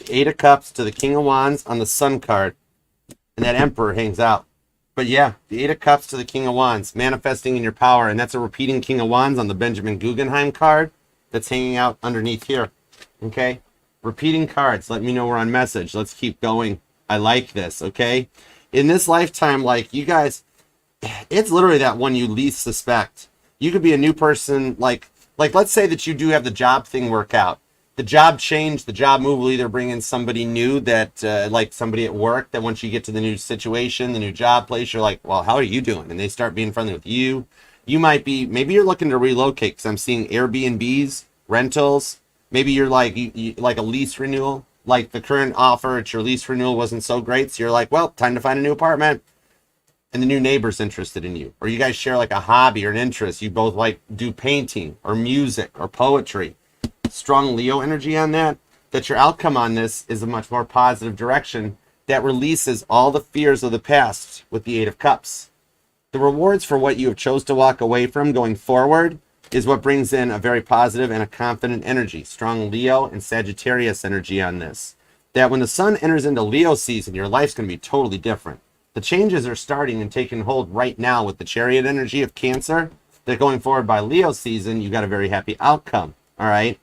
8 of Cups to the King of Wands on the Sun card. And that Emperor hangs out. But yeah, the 8 of Cups to the King of Wands, manifesting in your power. And that's a repeating King of Wands on the Benjamin Guggenheim card that's hanging out underneath here. Okay? Repeating cards. Let me know we're on message. Let's keep going. I like this, okay? In this lifetime, like, you guys, it's literally that one you least suspect. You could be a new person, like let's say that you do have the job thing work out. The job change, the job move will either bring in somebody new that, like somebody at work, that once you get to the new situation, the new job place, you're like, well, how are you doing? And they start being friendly with you. You might be, maybe you're looking to relocate, because I'm seeing Airbnbs, rentals. Maybe you're like, you like a lease renewal. Like the current offer at your lease renewal wasn't so great. So you're like, well, time to find a new apartment. And the new neighbor's interested in you. Or you guys share like a hobby or an interest. You both like do painting or music or poetry. Strong Leo energy on that. That your outcome on this is a much more positive direction that releases all the fears of the past with the 8 of Cups. The rewards for what you have chose to walk away from going forward is what brings in a very positive and a confident energy. Strong Leo and Sagittarius energy on this. That when the sun enters into Leo season, your life's going to be totally different. The changes are starting and taking hold right now with the Chariot energy of Cancer. That going forward by Leo season, you got a very happy outcome. All right.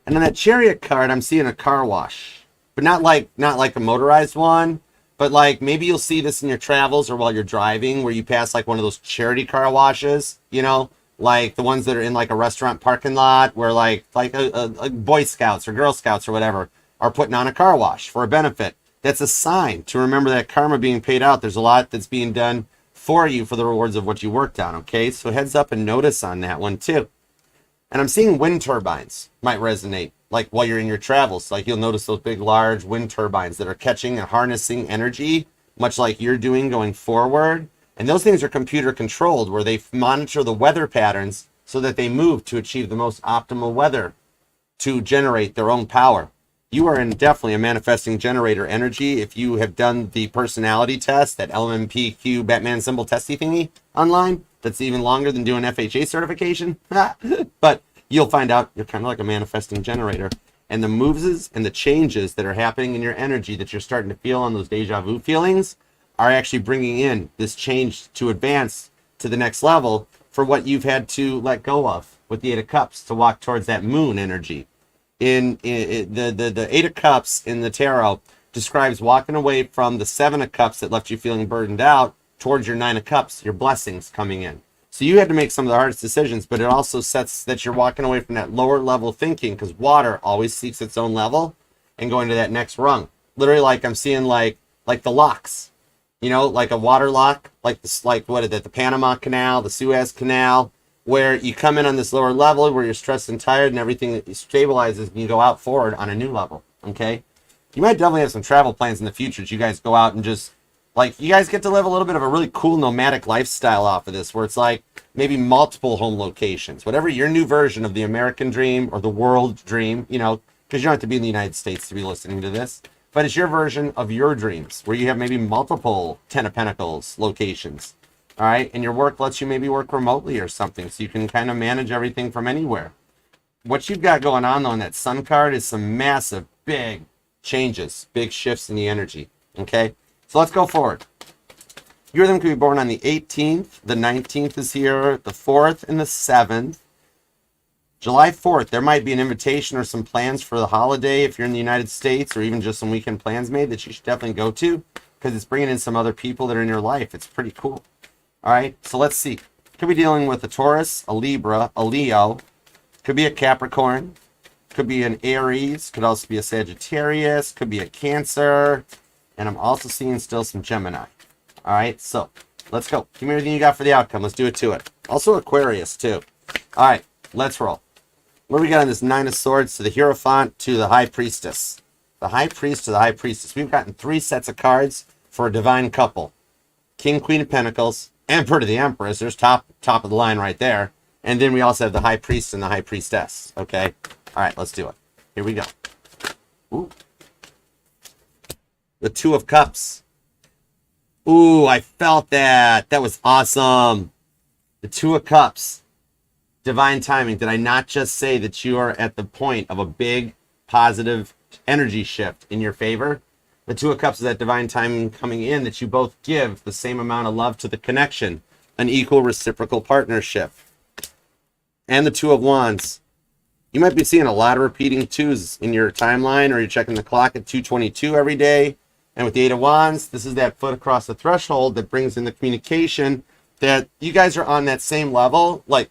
And on that Chariot card, I'm seeing a car wash, but not like a motorized one, but like maybe you'll see this in your travels or while you're driving, where you pass like one of those charity car washes, you know, like the ones that are in like a restaurant parking lot, where like a Boy Scouts or Girl Scouts or whatever are putting on a car wash for a benefit. That's a sign to remember that karma being paid out. There's a lot that's being done for you for the rewards of what you worked on, okay? So heads up and notice on that one too. And I'm seeing wind turbines might resonate, like while you're in your travels. Like you'll notice those big, large wind turbines that are catching and harnessing energy, much like you're doing going forward. And those things are computer controlled, where they monitor the weather patterns so that they move to achieve the most optimal weather to generate their own power. You are in definitely a manifesting generator energy. If you have done the personality test, that LMPQ Batman symbol testy thingy online, that's even longer than doing FHA certification. But you'll find out you're kind of like a manifesting generator. And the moves and the changes that are happening in your energy that you're starting to feel on those deja vu feelings are actually bringing in this change to advance to the next level for what you've had to let go of with the Eight of Cups to walk towards that moon energy. In the Eight of Cups in the tarot describes walking away from the Seven of Cups that left you feeling burdened out towards your Nine of Cups, your blessings coming in. So you had to make some of the hardest decisions, but it also sets that you're walking away from that lower level thinking, because water always seeks its own level, and going to that next rung. Literally, like I'm seeing like the locks, you know, like a water lock, like what is it, the Panama Canal, the Suez Canal, where you come in on this lower level where you're stressed and tired and everything stabilizes and you go out forward on a new level, okay? You might definitely have some travel plans in the future that you guys go out and just, like, you guys get to live a little bit of a really cool nomadic lifestyle off of this, where it's like maybe multiple home locations, whatever your new version of the American dream or the world dream, you know, because you don't have to be in the United States to be listening to this, but it's your version of your dreams where you have maybe multiple Ten of Pentacles locations. All right, and your work lets you maybe work remotely or something, so you can kind of manage everything from anywhere. What you've got going on, though, in that Sun card is some massive, big changes, big shifts in the energy, okay? So let's go forward. You or them could be born on the 18th, the 19th is here, the 4th, and the 7th. July 4th, there might be an invitation or some plans for the holiday if you're in the United States, or even just some weekend plans made that you should definitely go to, because it's bringing in some other people that are in your life. It's pretty cool. All right, so let's see. Could be dealing with a Taurus, a Libra, a Leo. Could be a Capricorn. Could be an Aries. Could also be a Sagittarius. Could be a Cancer. And I'm also seeing still some Gemini. All right, so let's go. Give me everything you got for the outcome. Let's do it to it. Also Aquarius, too. All right, let's roll. What do we got on this Nine of Swords to the Hierophant to the High Priestess? The High Priest to the High Priestess. We've gotten 3 sets of cards for a divine couple. King, Queen of Pentacles. Emperor to the Empress, there's top of the line right there. And then we also have the High Priest and the High Priestess, okay? All right, let's do it. Here we go. Ooh. The Two of Cups. Ooh, I felt that. That was awesome. The Two of Cups. Divine timing. Did I not just say that you are at the point of a big positive energy shift in your favor? The Two of Cups is that divine timing coming in that you both give the same amount of love to the connection, an equal reciprocal partnership. And the Two of Wands. You might be seeing a lot of repeating twos in your timeline, or you're checking the clock at 2:22 every day. And with the Eight of Wands, this is that foot across the threshold that brings in the communication that you guys are on that same level. Like,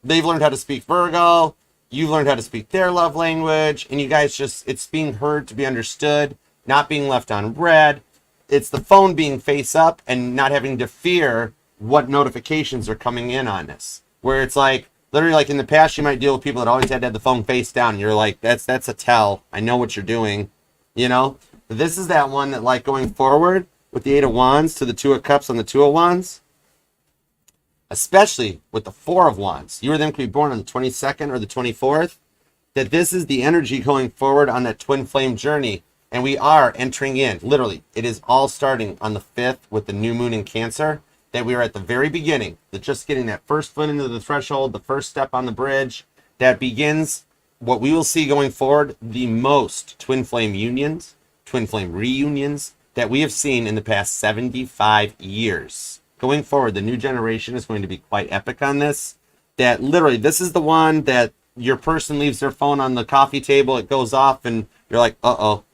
they've learned how to speak Virgo, you've learned how to speak their love language, and you guys just, it's being heard to be understood. Not being left on red. It's the phone being face up and not having to fear what notifications are coming in on this. Where it's like, literally like in the past, you might deal with people that always had to have the phone face down. And you're like, that's a tell. I know what you're doing, you know? But this is that one that, like, going forward with the Eight of Wands to the Two of Cups on the Two of Wands, especially with the Four of Wands. You or them could be born on the 22nd or the 24th. That this is the energy going forward on that twin flame journey. And we are entering in, literally, it is all starting on the 5th with the new moon in Cancer, that we are at the very beginning, that just getting that first foot into the threshold, the first step on the bridge, that begins what we will see going forward, the most twin flame unions, twin flame reunions that we have seen in the past 75 years. Going forward, the new generation is going to be quite epic on this, that literally, this is the one that your person leaves their phone on the coffee table, it goes off, and you're like, uh-oh.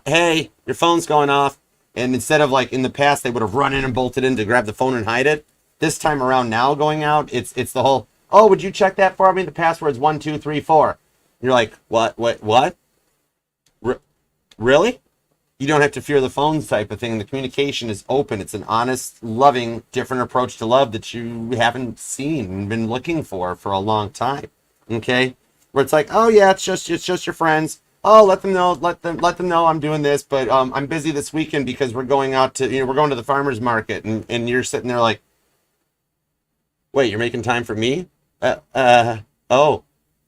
Hey, your phone's going off. And instead of, like, in the past, they would have run in and bolted in to grab the phone and hide it. This time around now going out, it's the whole, oh, would you check that for me? The password's 1234. You're like, what? Really? You don't have to fear the phones type of thing. The communication is open. It's an honest, loving, different approach to love that you haven't seen and been looking for a long time. Okay? Where it's like, oh yeah, it's just your friends. Oh, let them know I'm doing this, but I'm busy this weekend because we're going out to, we're going to the farmer's market, and you're sitting there like, wait, you're making time for me? Oh,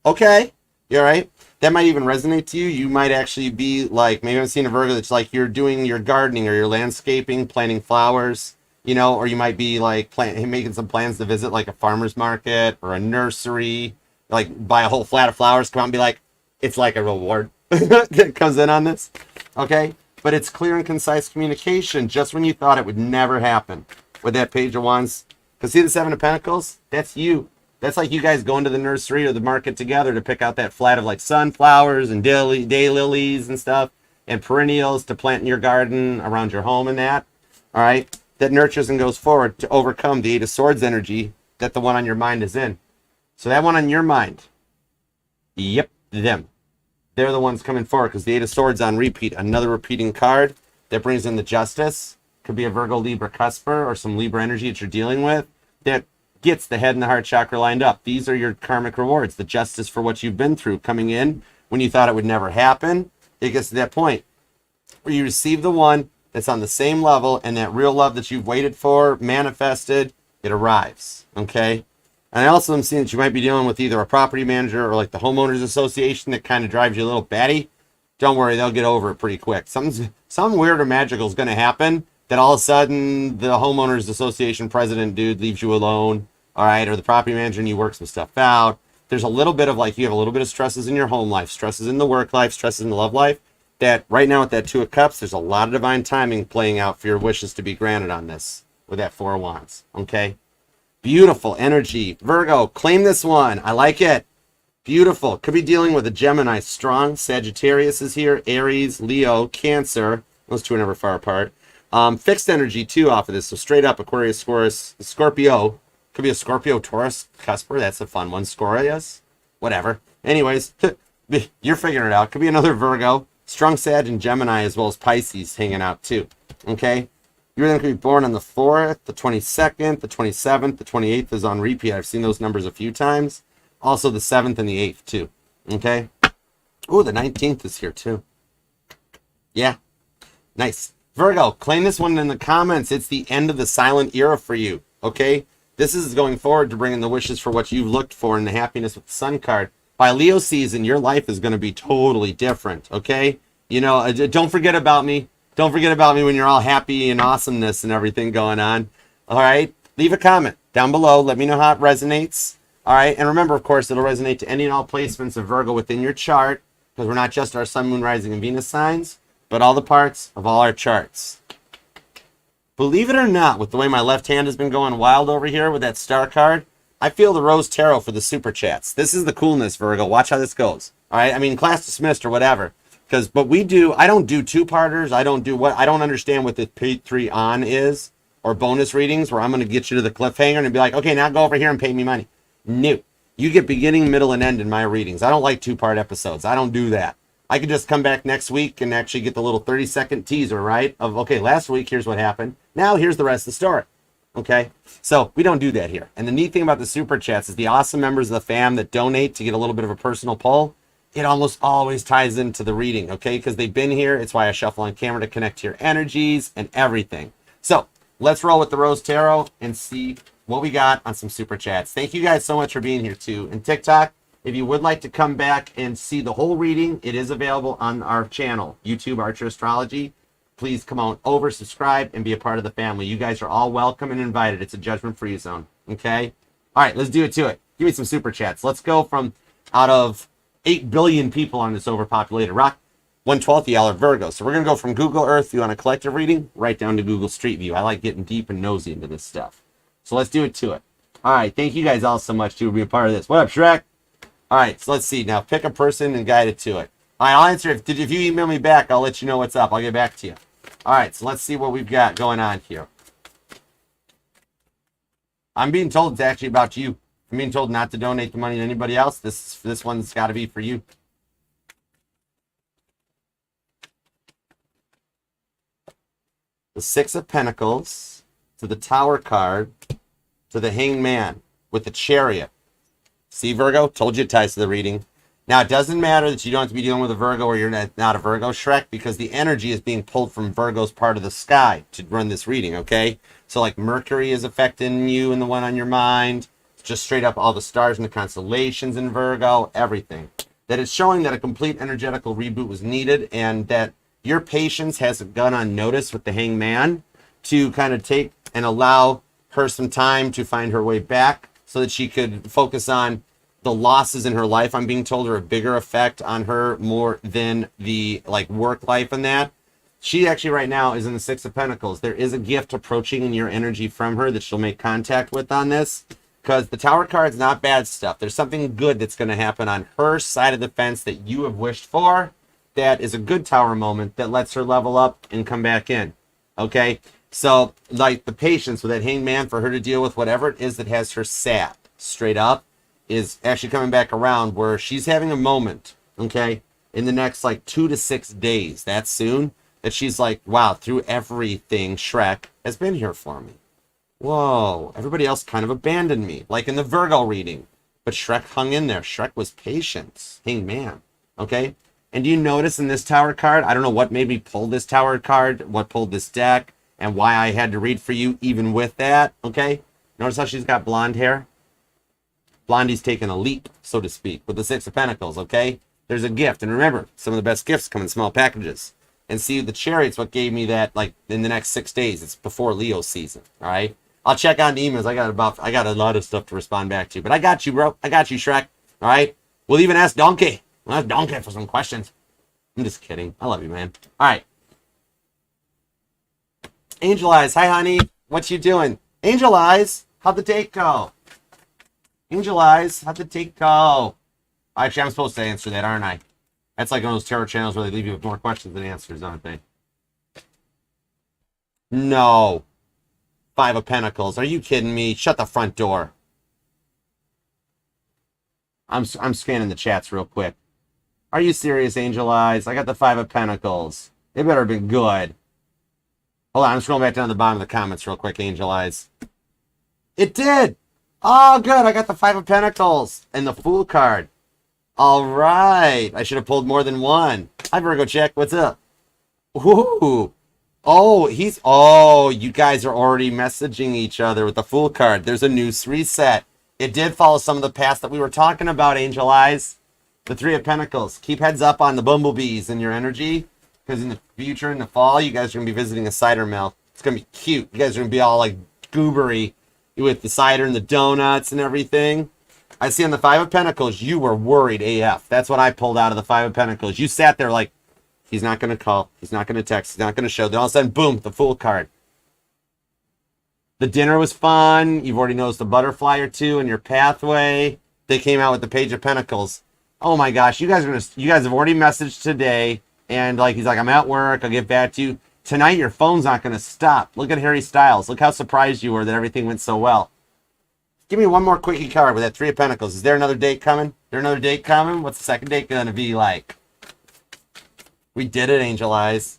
okay. You all right? That might even resonate to you. You might actually be like, maybe I'm seeing a Virgo that's like you're doing your gardening or your landscaping, planting flowers, or you might be like making some plans to visit like a farmer's market or a nursery, like buy a whole flat of flowers, come out and be like, it's like a reward that comes in on this. Okay? But it's clear and concise communication just when you thought it would never happen with that Page of Wands. Because see the Seven of Pentacles? That's you. That's like you guys going to the nursery or the market together to pick out that flat of like sunflowers and daylilies and stuff and perennials to plant in your garden around your home and that. All right? That nurtures and goes forward to overcome the Eight of Swords energy that the one on your mind is in. So that one on your mind, yep, them. They're the ones coming forward because the Eight of Swords on repeat. Another repeating card that brings in the Justice. Could be a Virgo, Libra, Cusper, or some Libra energy that you're dealing with that gets the head and the heart chakra lined up. These are your karmic rewards, the justice for what you've been through coming in when you thought it would never happen. It gets to that point where you receive the one that's on the same level, and that real love that you've waited for, manifested, it arrives. Okay? And I also am seeing that you might be dealing with either a property manager or like the homeowners association that kind of drives you a little batty. Don't worry, they'll get over it pretty quick. Something weird or magical is going to happen that all of a sudden the homeowners association president dude leaves you alone, all right, or the property manager, and you work some stuff out. There's a little bit of like, you have a little bit of stresses in your home life, stresses in the work life, stresses in the love life, that right now with that Two of Cups, there's a lot of divine timing playing out for your wishes to be granted on this with that Four of Wands, okay? Beautiful energy. Virgo, claim this one. I like it. Beautiful. Could be dealing with a Gemini. Strong. Sagittarius is here. Aries, Leo, Cancer. Those two are never far apart. Fixed energy too off of this. So straight up Aquarius, Scorpio. Could be a Scorpio, Taurus, Cusper. That's a fun one. Scorpius. Whatever. Anyways, you're figuring it out. Could be another Virgo. Strong Sag and Gemini as well as Pisces hanging out too. Okay? You're then going to be born on the 4th, the 22nd, the 27th, the 28th is on repeat. I've seen those numbers a few times. Also the 7th and the 8th too. Okay? Ooh, the 19th is here too. Yeah. Nice. Virgo, claim this one in the comments. It's the end of the silent era for you. Okay? This is going forward to bring in the wishes for what you've looked for and the happiness with the Sun card. By Leo season, your life is going to be totally different. Okay? Don't forget about me. Don't forget about me when you're all happy and awesomeness and everything going on. All right? Leave a comment down below. Let me know how it resonates. All right? And remember, of course, it'll resonate to any and all placements of Virgo within your chart, because we're not just our Sun, Moon, Rising, and Venus signs, but all the parts of all our charts. Believe it or not, with the way my left hand has been going wild over here with that star card, I feel the Rose Tarot for the super chats. This is the coolness, Virgo. Watch how this goes. All right? I mean, class dismissed or whatever. But I don't do two-parters. I don't understand what the Patreon on is, or bonus readings where I'm going to get you to the cliffhanger and be like, okay, now go over here and pay me money. No. You get beginning, middle, and end in my readings. I don't like two-part episodes. I don't do that. I could just come back next week and actually get the little 30-second teaser, right? Of, okay, last week, here's what happened. Now, here's the rest of the story. Okay? So, we don't do that here. And the neat thing about the super chats is the awesome members of the fam that donate to get a little bit of a personal pull, it almost always ties into the reading, okay? Because they've been here. It's why I shuffle on camera to connect to your energies and everything. So, let's roll with the Rose Tarot and see what we got on some super chats. Thank you guys so much for being here, too. And TikTok, if you would like to come back and see the whole reading, it is available on our channel, YouTube Archer Astrology. Please come on over, subscribe, and be a part of the family. You guys are all welcome and invited. It's a judgment-free zone, okay? All right, let's do it to it. Give me some super chats. Let's go from out of 8 billion people on this overpopulated rock. 1/12 of y'all are Virgo. So we're going to go from Google Earth View on a collective reading right down to Google Street View. I like getting deep and nosy into this stuff. So let's do it to it. All right. Thank you guys all so much to be a part of this. What up, Shrek? All right. So let's see. Now pick a person and guide it to it. All right. I'll answer. If you email me back, I'll let you know what's up. I'll get back to you. All right. So let's see what we've got going on here. I'm being told it's actually about you. I'm being told not to donate the money to anybody else. This one's got to be for you. the Six of Pentacles, to the Tower card, to the Hanged Man with the Chariot. See, Virgo? Told you it ties to the reading. Now, it doesn't matter that you don't have to be dealing with a Virgo or you're not a Virgo, Shrek, because the energy is being pulled from Virgo's part of the sky to run this reading, okay? So, like, Mercury is affecting you and the one on your mind. Just straight up all the stars and the constellations in Virgo, everything. That it's showing that a complete energetical reboot was needed and that your patience hasn't gone unnoticed with the Hanged Man to kind of take and allow her some time to find her way back so that she could focus on the losses in her life. I'm being told are a bigger effect on her more than the like work life and that. She actually right now is in the Six of Pentacles. There is a gift approaching in your energy from her that she'll make contact with on this, because the Tower card's not bad stuff. There's something good that's going to happen on her side of the fence that you have wished for. That is a good Tower moment that lets her level up and come back in. Okay? So, like the patience with that Hanged Man for her to deal with whatever it is that has her sad, straight up, is actually coming back around where she's having a moment, okay, in the next like 2 to 6 days, that soon, that she's like, wow, through everything, Shrek has been here for me. Whoa, everybody else kind of abandoned me, like in the Virgo reading. But Shrek hung in there. Shrek was patient. Hanged Man, okay? And do you notice in this Tower card, I don't know what made me pull this Tower card, what pulled this deck, and why I had to read for you even with that, okay? Notice how she's got blonde hair? Blondie's taking a leap, so to speak, with the Six of Pentacles, okay? There's a gift. And remember, some of the best gifts come in small packages. And see, the Chariot's what gave me that, like, in the next 6 days. It's before Leo season, all right? I'll check on the emails. I got a lot of stuff to respond back to. But I got you, bro. I got you, Shrek, all right? We'll even ask Donkey. We'll ask Donkey for some questions. I'm just kidding. I love you, man. All right. Angel Eyes. Hi, honey. What you doing? Angel Eyes. How'd the date go? Angel Eyes, how'd the date go? Actually, I'm supposed to answer that, aren't I? That's like one of those tarot channels where they leave you with more questions than answers, aren't they? No. Five of Pentacles. Are you kidding me? Shut the front door. I'm scanning the chats real quick. Are you serious, Angel Eyes? I got the Five of Pentacles. It better have been good. Hold on, I'm scrolling back down to the bottom of the comments real quick, Angel Eyes. It did! Oh, good. I got the Five of Pentacles and the Fool card. All right. I should have pulled more than one. Hi, Virgo Check. What's up? Ooh. Oh, you guys are already messaging each other with the Fool card. There's a new reset. It did follow some of the past that we were talking about, Angel Eyes. The Three of Pentacles. Keep heads up on the bumblebees in your energy, because in the future, in the fall, you guys are going to be visiting a cider mill. It's going to be cute. You guys are going to be all like goobery with the cider and the donuts and everything. I see on the Five of Pentacles, you were worried AF. That's what I pulled out of the Five of Pentacles. You sat there like, he's not going to call. He's not going to text. He's not going to show. Then all of a sudden, boom, the Fool card. The dinner was fun. You've already noticed a butterfly or two in your pathway. They came out with the Page of Pentacles. Oh my gosh, you guys have already messaged today. And like, he's like, I'm at work. I'll get back to you. Tonight, your phone's not going to stop. Look at Harry Styles. Look how surprised you were that everything went so well. Give me one more quickie card with that Three of Pentacles. Is there another date coming? What's the second date going to be like? We did it, Angel Eyes.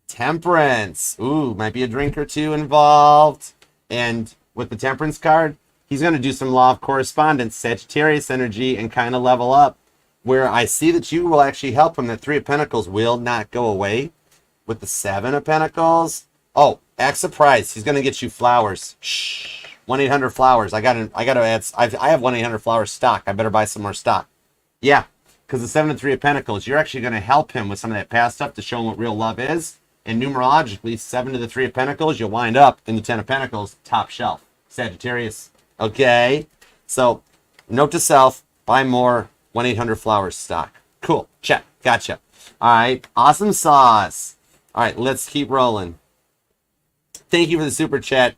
Temperance. Ooh, might be a drink or two involved. And with the Temperance card, he's going to do some law of correspondence, Sagittarius energy, and kind of level up. Where I see that you will actually help him. That Three of Pentacles will not go away. With the Seven of Pentacles. Oh, act surprised. He's going to get you flowers. Shh. 1-800-Flowers. I have 1-800-Flowers stock. I better buy some more stock. Yeah, because the 7 and 3 of Pentacles, you're actually going to help him with some of that past stuff to show him what real love is. And numerologically, 7 to the 3 of Pentacles, you'll wind up in the 10 of Pentacles, top shelf. Sagittarius. Okay? So, note to self, buy more 1-800-Flowers stock. Cool. Check. Gotcha. All right. Awesome sauce. All right, let's keep rolling. Thank you for the super chat.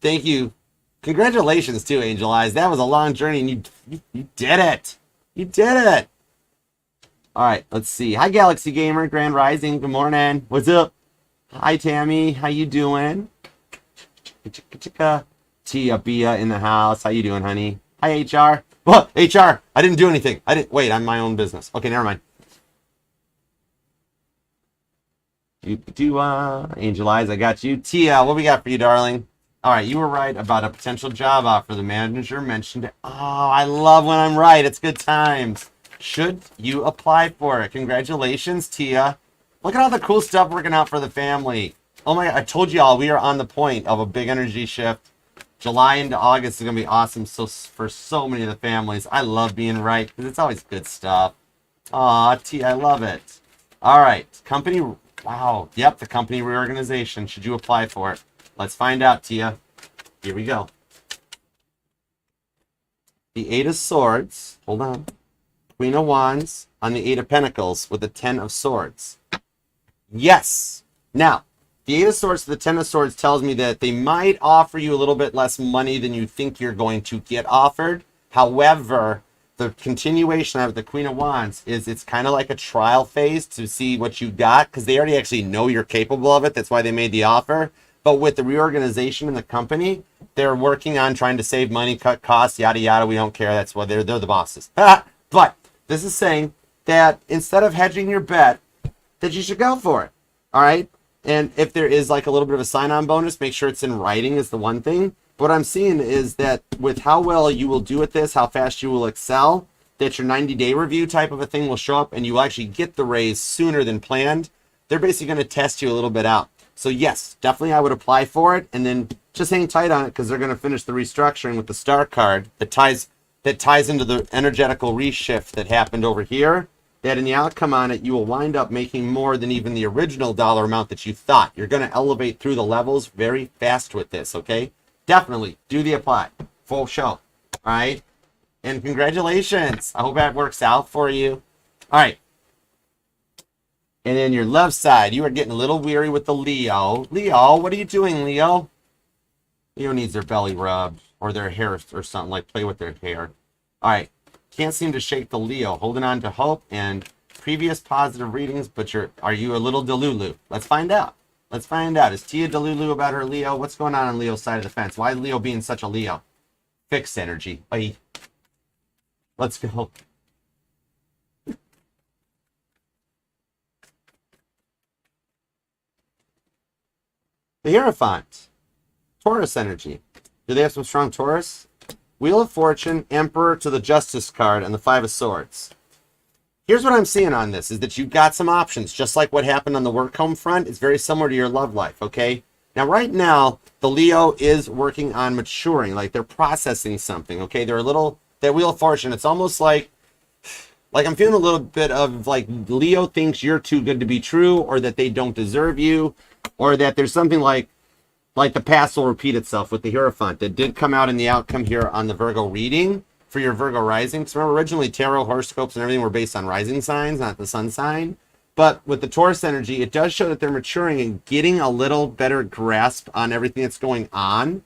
Thank you. Congratulations, too, Angel Eyes. That was a long journey, and you did it. You did it. All right, let's see. Hi, Galaxy Gamer, Grand Rising. Good morning. What's up? Hi, Tammy. How you doing? Tia Bia in the house. How you doing, honey? Hi, HR. What? HR. I didn't do anything. Wait, I'm my own business. Okay, never mind. Angel Eyes, I got you. Tia, what we got for you, darling? All right, you were right about a potential job offer. The manager mentioned it. Oh, I love when I'm right. It's good times. Should you apply for it? Congratulations, Tia. Look at all the cool stuff working out for the family. Oh my, I told you all we are on the point of a big energy shift. July into August is going to be awesome for so many of the families. I love being right because it's always good stuff. Aw, Tia, I love it. All right, company, wow. Yep, the company reorganization. Should you apply for it? Let's find out, Tia. Here we go. The Eight of Swords. Hold on. Queen of Wands on the Eight of Pentacles with the Ten of Swords. Yes. Now, the Eight of Swords to the Ten of Swords tells me that they might offer you a little bit less money than you think you're going to get offered. However, the continuation of the Queen of Wands is it's kind of like a trial phase to see what you got because they already actually know you're capable of it. That's why they made the offer. But with the reorganization in the company, they're working on trying to save money, cut costs, yada, yada. We don't care. That's why they're the bosses. But this is saying that instead of hedging your bet, that you should go for it. All right? And if there is like a little bit of a sign-on bonus, make sure it's in writing is the one thing. But what I'm seeing is that with how well you will do at this, how fast you will excel, that your 90-day review type of a thing will show up and you will actually get the raise sooner than planned. They're basically going to test you a little bit out. So yes, definitely I would apply for it and then just hang tight on it because they're going to finish the restructuring with the star card that ties into the energetical reshift that happened over here. That in the outcome on it, you will wind up making more than even the original dollar amount that you thought. You're going to elevate through the levels very fast with this, okay? Definitely do the apply. Full show. All right? And congratulations. I hope that works out for you. All right. And then your left side, you are getting a little weary with the Leo. Leo, what are you doing, Leo? Leo needs their belly rubbed or their hair or something, like play with their hair. All right. Can't seem to shake the Leo. Holding on to hope and previous positive readings, but are you a little delulu? Let's find out. Let's find out. Is Tia delulu about her Leo? What's going on Leo's side of the fence? Why is Leo being such a Leo? Fixed energy. Bye. Let's go. The Hierophant. Taurus energy. Do they have some strong Taurus? Wheel of Fortune, Emperor to the Justice card, and the Five of Swords. Here's what I'm seeing on this, is that you've got some options. Just like what happened on the work home front, it's very similar to your love life, okay? Now, right now, the Leo is working on maturing, like they're processing something, okay? They're a little, that Wheel of Fortune, it's almost like I'm feeling a little bit of like Leo thinks you're too good to be true, or that they don't deserve you, or that there's something like the past will repeat itself with the Hierophant. That did come out in the outcome here on the Virgo reading for your Virgo rising. Because remember, originally tarot, horoscopes, and everything were based on rising signs, not the sun sign. But with the Taurus energy, it does show that they're maturing and getting a little better grasp on everything that's going on.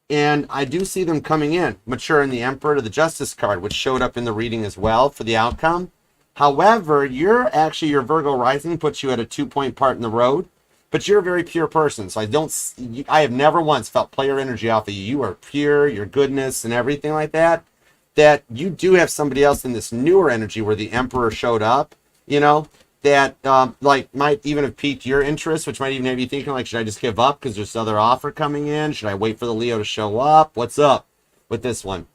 And I do see them coming in, mature in the Emperor to the Justice card, which showed up in the reading as well for the outcome. However, your Virgo rising puts you at a 2-point part in the road. But you're a very pure person, so I have never once felt player energy off of you. You are pure, your goodness and everything like that. That you do have somebody else in this newer energy where the Emperor showed up, you know, that might even have piqued your interest, which might even have you thinking like, should I just give up because there's another offer coming in? Should I wait for the Leo to show up? What's up with this one?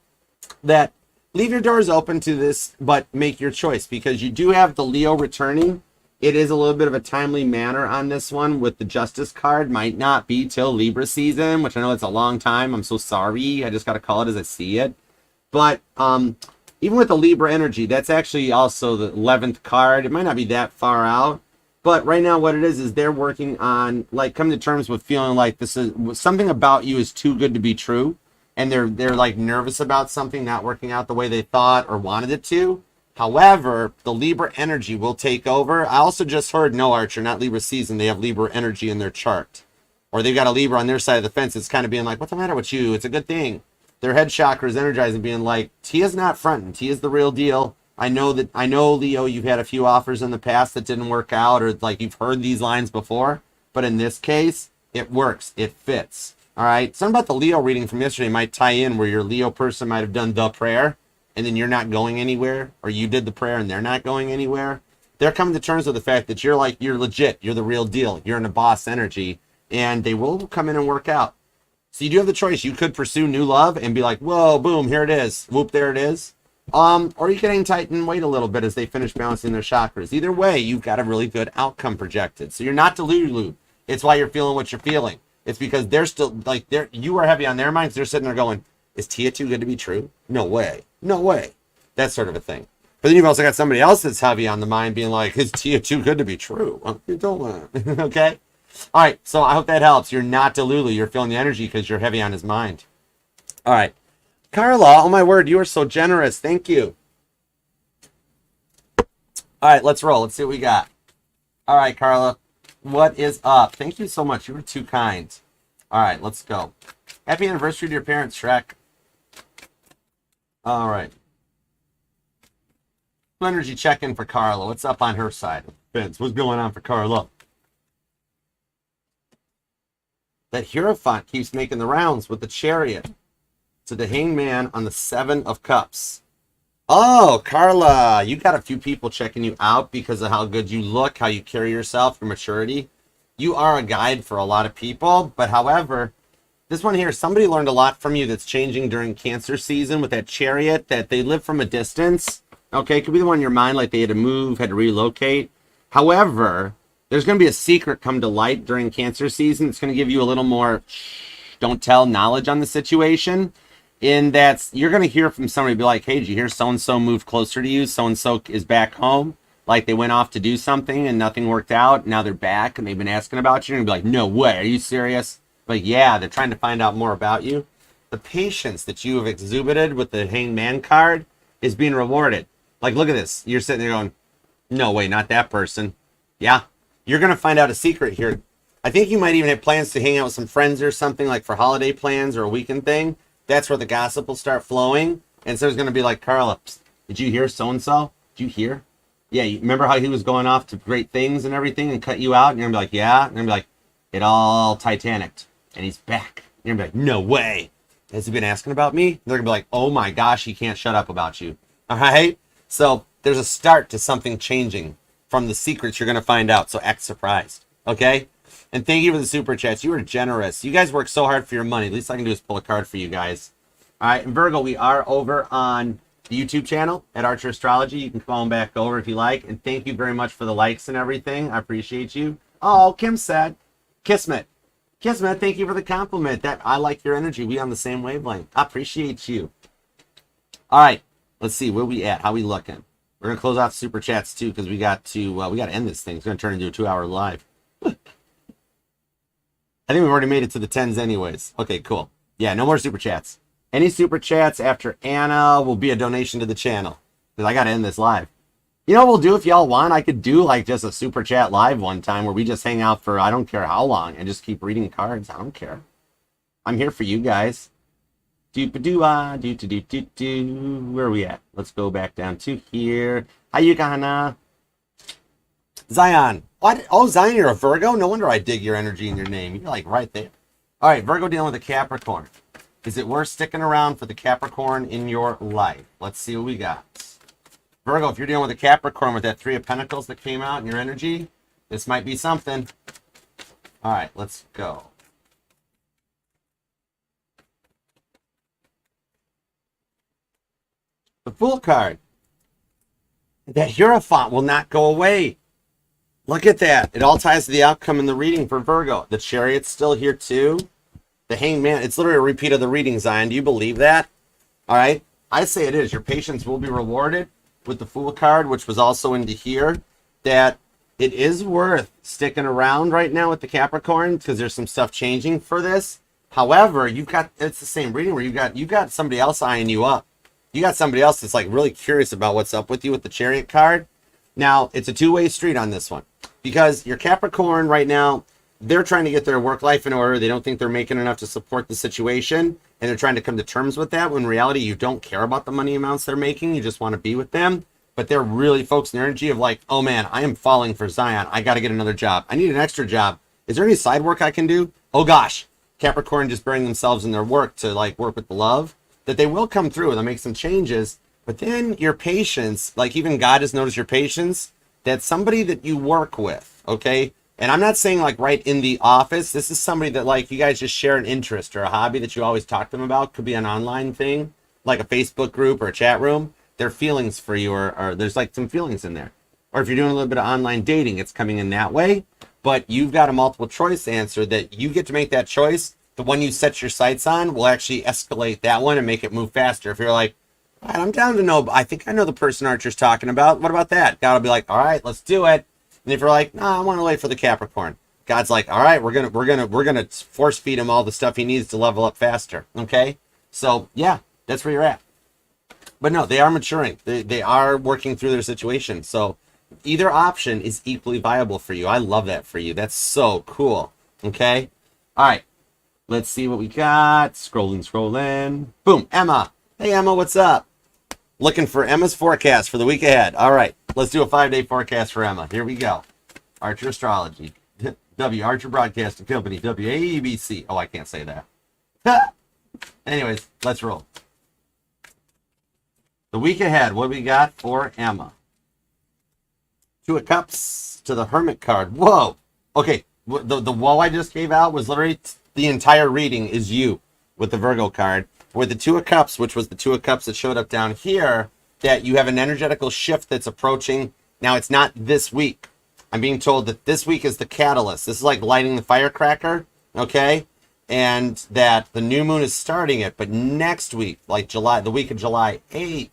That leave your doors open to this, but make your choice because you do have the Leo returning. It is a little bit of a timely manner on this one with the Justice card. Might not be till Libra season, which I know it's a long time. I'm so sorry. I just got to call it as I see it. But even with the Libra energy, that's actually also the 11th card. It might not be that far out. But right now what it is they're working on, like, coming to terms with feeling like this is something about you is too good to be true. And they're like nervous about something not working out the way they thought or wanted it to. However, the Libra energy will take over. I also just heard, no, Archer, not Libra season. They have Libra energy in their chart. Or they've got a Libra on their side of the fence. It's kind of being like, what's the matter with you? It's a good thing. Their head chakra is energizing, being like, Tia's not fronting. Tia's the real deal. I know, Leo, you've had a few offers in the past that didn't work out, or like you've heard these lines before. But in this case, it works. It fits. All right? Something about the Leo reading from yesterday might tie in where your Leo person might have done the prayer. And then you're not going anywhere, or you did the prayer and they're not going anywhere. they're coming to terms with the fact that you're legit, you're the real deal, you're in a boss energy, and they will come in and work out. So you do have the choice. You could pursue new love and be like, whoa, boom, here it is, whoop, there it is. Or you can hang tight and wait a little bit as they finish balancing their chakras. Either way, you've got a really good outcome projected. So you're not delulu. It's why you're feeling what you're feeling. It's because they're still like you are heavy on their minds. They're sitting there going, is Tia too good to be true? No way. No way. That sort of a thing. But then you've also got somebody else that's heavy on the mind being like, is Tia too good to be true? You don't want to. Okay? All right. So I hope that helps. You're not delulu. You're feeling the energy because you're heavy on his mind. All right. Carla, oh my word, you are so generous. Thank you. All right, let's roll. Let's see what we got. All right, Carla, what is up? Thank you so much. You were too kind. All right, let's go. Happy anniversary to your parents, Shrek. All right. Energy check-in for Carla. What's up on her side? Vince, what's going on for Carla? That Hierophant keeps making the rounds with the Chariot. To the Hangman on the 7 of Cups. Oh, Carla, you got a few people checking you out because of how good you look, how you carry yourself, your maturity. You are a guide for a lot of people, but however, this one here, somebody learned a lot from you that's changing during Cancer season with that Chariot, that they live from a distance. Okay, it could be the one in your mind, like they had to move, had to relocate. However, there's going to be a secret come to light during Cancer season. It's going to give you a little more don't tell knowledge on the situation. In that you're going to hear from somebody be like, hey, did you hear so-and-so moved closer to you? So-and-so is back home. Like they went off to do something and nothing worked out. Now they're back and they've been asking about you. And you're going to be like, no way. Are you serious? Like, yeah, they're trying to find out more about you. The patience that you have exhibited with the Hangman card is being rewarded. Like, look at this. You're sitting there going, no way, not that person. Yeah, you're going to find out a secret here. I think you might even have plans to hang out with some friends or something, like for holiday plans or a weekend thing. That's where the gossip will start flowing. And so it's going to be like, Carla, did you hear so-and-so? Did you hear? Yeah, you remember how he was going off to great things and everything and cut you out? And you're going to be like, yeah. And you're going to be like, it all Titanic. And he's back. And you're going to be like, no way. Has he been asking about me? They're going to be like, oh my gosh, he can't shut up about you. All right? So there's a start to something changing from the secrets you're going to find out. So act surprised. Okay? And thank you for the super chats. You were generous. You guys work so hard for your money. At least I can do is pull a card for you guys. All right. And Virgo, we are over on the YouTube channel at Archer Astrology. You can come on back over if you like. And thank you very much for the likes and everything. I appreciate you. Oh, Kim said, Kismet. Kismet, thank you for the compliment. That I like your energy. We on the same wavelength. I appreciate you. All right. Let's see. Where we at? How we looking? We're going to close out super chats too because we got to end this thing. It's going to turn into a 2-hour live. I think we've already made it to the 10s anyways. Okay, cool. Yeah, no more super chats. Any super chats after Anna will be a donation to the channel. Because I got to end this live. You know what we'll do if y'all want? I could do like just a super chat live one time where we just hang out for I don't care how long and just keep reading cards. I don't care. I'm here for you guys. Where are we at? Let's go back down to here. How you gonna? Zion. What? Oh, Zion, you're a Virgo? No wonder I dig your energy and your name. You're like right there. All right, Virgo dealing with a Capricorn. Is it worth sticking around for the Capricorn in your life? Let's see what we got. Virgo, if you're dealing with a Capricorn with that 3 of Pentacles that came out in your energy, this might be something. All right, let's go. The Fool card. That Hierophant will not go away. Look at that. It all ties to the outcome in the reading for Virgo. The Chariot's still here too. The Hangman, it's literally a repeat of the reading, Zion. Do you believe that? All right. I say it is. Your patience will be rewarded with the Fool card, which was also into here. That it is worth sticking around right now with the Capricorn because there's some stuff changing for this. However, it's the same reading where you got somebody else eyeing you up. You got somebody else that's like really curious about what's up with you with the Chariot card. Now, it's a two-way street on this one because your Capricorn right now, they're trying to get their work life in order. They don't think they're making enough to support the situation, and they're trying to come to terms with that when in reality, you don't care about the money amounts they're making. You just want to be with them, but they're really focused on their energy of like, oh man, I am falling for Zion. I got to get another job. I need an extra job. Is there any side work I can do? Oh gosh, Capricorn just burying themselves in their work to like work with the love that they will come through and they'll make some changes. But then your patience, like even God has noticed your patience, that somebody that you work with, okay? And I'm not saying like right in the office. This is somebody that like you guys just share an interest or a hobby that you always talk to them about. Could be an online thing, like a Facebook group or a chat room. Their feelings for you, or there's like some feelings in there. Or if you're doing a little bit of online dating, it's coming in that way. But you've got a multiple choice answer that you get to make that choice. The one you set your sights on will actually escalate that one and make it move faster. If you're like, all right, I'm down to know, I think I know the person Archer's talking about. What about that? God will be like, all right, let's do it. And if you're like, no, I want to wait for the Capricorn, God's like, all right, we're gonna force feed him all the stuff he needs to level up faster. Okay, so yeah, that's where you're at. But no, they are maturing. They are working through their situation. So either option is equally viable for you. I love that for you. That's so cool. Okay, all right, let's see what we got. Scrolling. Boom, Emma. Hey Emma, what's up? Looking for Emma's forecast for the week ahead. All right, let's do a 5-day forecast for Emma. Here we go. Archer Astrology. Archer Broadcasting Company. WAEBC. Oh, I can't say that. Anyways, let's roll. The week ahead, what do we got for Emma? Two of Cups to the Hermit card. Whoa. Okay, the whoa I just gave out was literally the entire reading is you with the Virgo card. With the Two of Cups, which was the Two of Cups that showed up down here, that you have an energetical shift that's approaching. Now, it's not this week. I'm being told that this week is the catalyst. This is like lighting the firecracker, okay? And that the new moon is starting it. But next week, like the week of July 8th,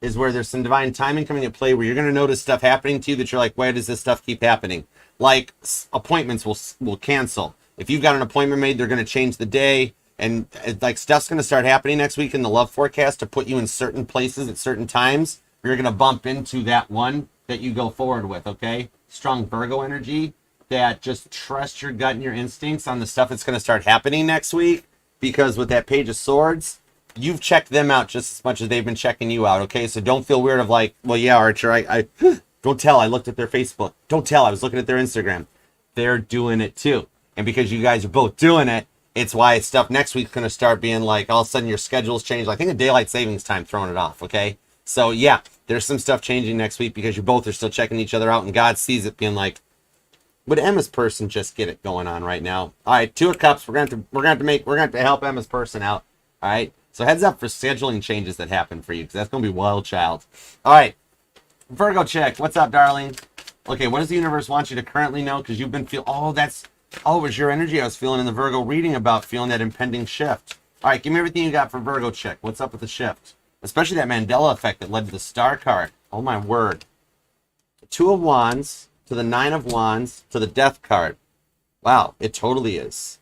is where there's some divine timing coming into play where you're going to notice stuff happening to you that you're like, why does this stuff keep happening? Like appointments will cancel. If you've got an appointment made, they're going to change the day. And like stuff's going to start happening next week in the love forecast to put you in certain places at certain times. You're going to bump into that one that you go forward with, okay? Strong Virgo energy that just trust your gut and your instincts on the stuff that's going to start happening next week. Because with that Page of Swords, you've checked them out just as much as they've been checking you out, okay? So don't feel weird of like, well, yeah, Archer, I don't tell. I looked at their Facebook. Don't tell. I was looking at their Instagram. They're doing it too. And because you guys are both doing it, it's why stuff next week's going to start being like all of a sudden your schedule's changed. I think a daylight savings time throwing it off, okay? So yeah, there's some stuff changing next week because you both are still checking each other out and God sees it being like, would Emma's person just get it going on right now? All right, Two of Cups. We're going to help Emma's person out. All right. So heads up for scheduling changes that happen for you because that's going to be wild, child. All right. Virgo check. What's up, darling? Okay, what does the universe want you to currently know? Because you've been it was your energy I was feeling in the Virgo reading about feeling that impending shift. All right, give me everything you got for Virgo check. What's up with the shift? Especially that Mandela effect that led to the Star card. Oh, my word. The Two of Wands to the Nine of Wands to the Death card. Wow, it totally is.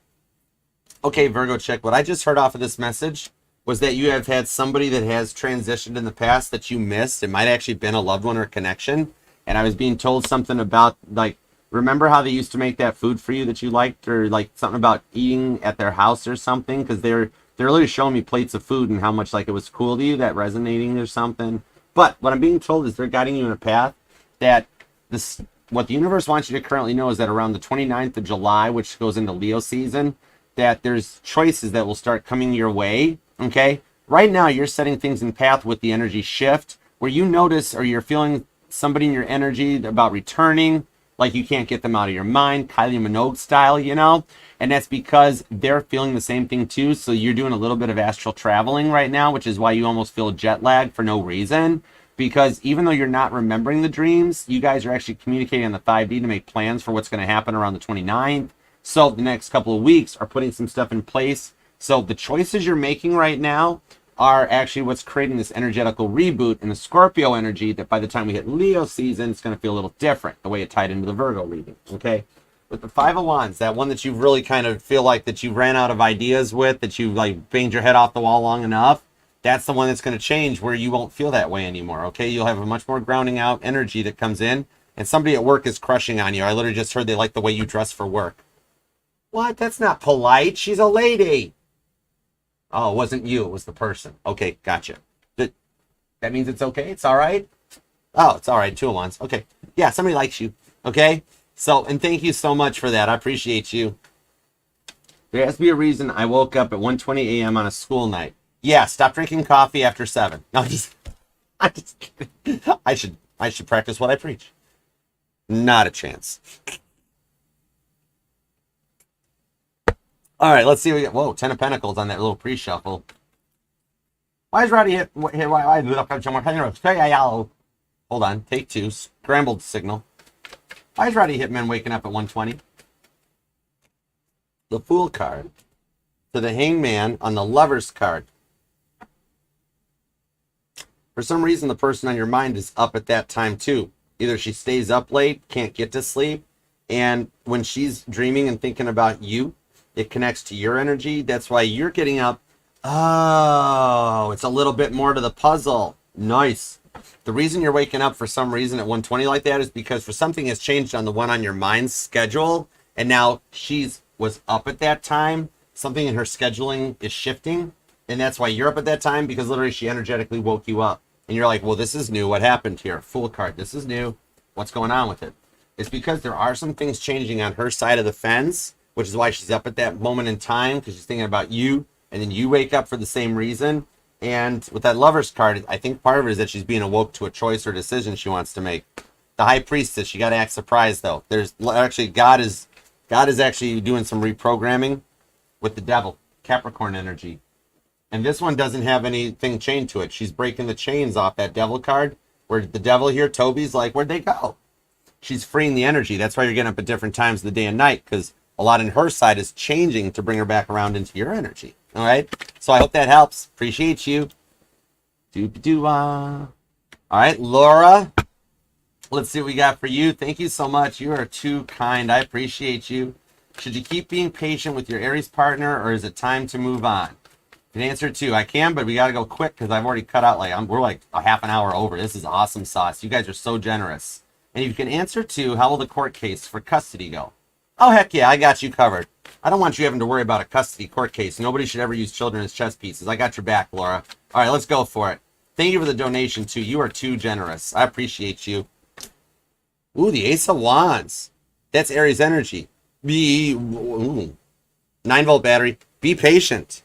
Okay, Virgo check. What I just heard off of this message was that you have had somebody that has transitioned in the past that you missed. It might actually been a loved one or a connection. And I was being told something about, like, remember how they used to make that food for you that you liked, or like something about eating at their house or something? Because they're literally showing me plates of food and how much like it was cool to you, that resonating or something. But what I'm being told is they're guiding you in a path that what the universe wants you to currently know is that around the 29th of July, which goes into Leo season, that there's choices that will start coming your way. Okay, right now you're setting things in path with the energy shift where you notice or you're feeling somebody in your energy about returning. Like you can't get them out of your mind, Kylie Minogue style, you know? And that's because they're feeling the same thing too. So you're doing a little bit of astral traveling right now, which is why you almost feel jet lag for no reason. Because even though you're not remembering the dreams, you guys are actually communicating on the 5D to make plans for what's going to happen around the 29th. So the next couple of weeks are putting some stuff in place. So the choices you're making right now are actually what's creating this energetical reboot in the Scorpio energy that by the time we hit Leo season, it's going to feel a little different, the way it tied into the Virgo reading, okay? With the Five of Wands, that one that you really kind of feel like that you ran out of ideas with, that you like banged your head off the wall long enough, that's the one that's going to change where you won't feel that way anymore, okay? You'll have a much more grounding out energy that comes in, and somebody at work is crushing on you. I literally just heard they like the way you dress for work. What? That's not polite. She's a lady. Oh, it wasn't you. It was the person. Okay, gotcha. That means it's okay? It's all right? Oh, it's all right. Two of Wands. Okay. Yeah, somebody likes you. Okay? So, and thank you so much for that. I appreciate you. There has to be a reason I woke up at 1:20 a.m. on a school night. Yeah, stop drinking coffee after 7. No, I'm just kidding. I should practice what I preach. Not a chance. All right, let's see what we get. Whoa, 10 of Pentacles on that little pre-shuffle. Why is Roddy hit? Why? Hold on, take two. Scrambled signal. Why is Roddy Hitman waking up at 120? The Fool card. To the Hangman on the Lover's card. For some reason, the person on your mind is up at that time too. Either she stays up late, can't get to sleep, and when she's dreaming and thinking about you, it connects to your energy. That's why you're getting up. Oh, it's a little bit more to the puzzle. Nice. The reason you're waking up for some reason at 120 like that is because for something has changed on the one on your mind's schedule, and now she's was up at that time. Something in her scheduling is shifting, and that's why you're up at that time, because literally she energetically woke you up. And you're like, well, this is new. What happened here? Fool card. This is new. What's going on with it? It's because there are some things changing on her side of the fence, which is why she's up at that moment in time, because she's thinking about you, and then you wake up for the same reason. And with that Lover's card, I think part of it is that she's being awoke to a choice or decision she wants to make. The High Priestess, you got to act surprised, though. There's actually, God is actually doing some reprogramming with the Devil, Capricorn energy. And this one doesn't have anything chained to it. She's breaking the chains off that Devil card, where the Devil here, Toby's like, where'd they go? She's freeing the energy. That's why you're getting up at different times of the day and night, because a lot on her side is changing to bring her back around into your energy. All right? So I hope that helps. Appreciate you. All right, Laura. Let's see what we got for you. Thank you so much. You are too kind. I appreciate you. Should you keep being patient with your Aries partner, or is it time to move on? An answer two. I can, but we got to go quick because I've already cut out we're like a half an hour over. This is awesome sauce. You guys are so generous. And if you can answer two, how will the court case for custody go? Oh, heck yeah, I got you covered. I don't want you having to worry about a custody court case. Nobody should ever use children as chess pieces. I got your back, Laura. All right, let's go for it. Thank you for the donation, too. You are too generous. I appreciate you. Ooh, the Ace of Wands. That's Aries energy. 9-volt battery. Be patient.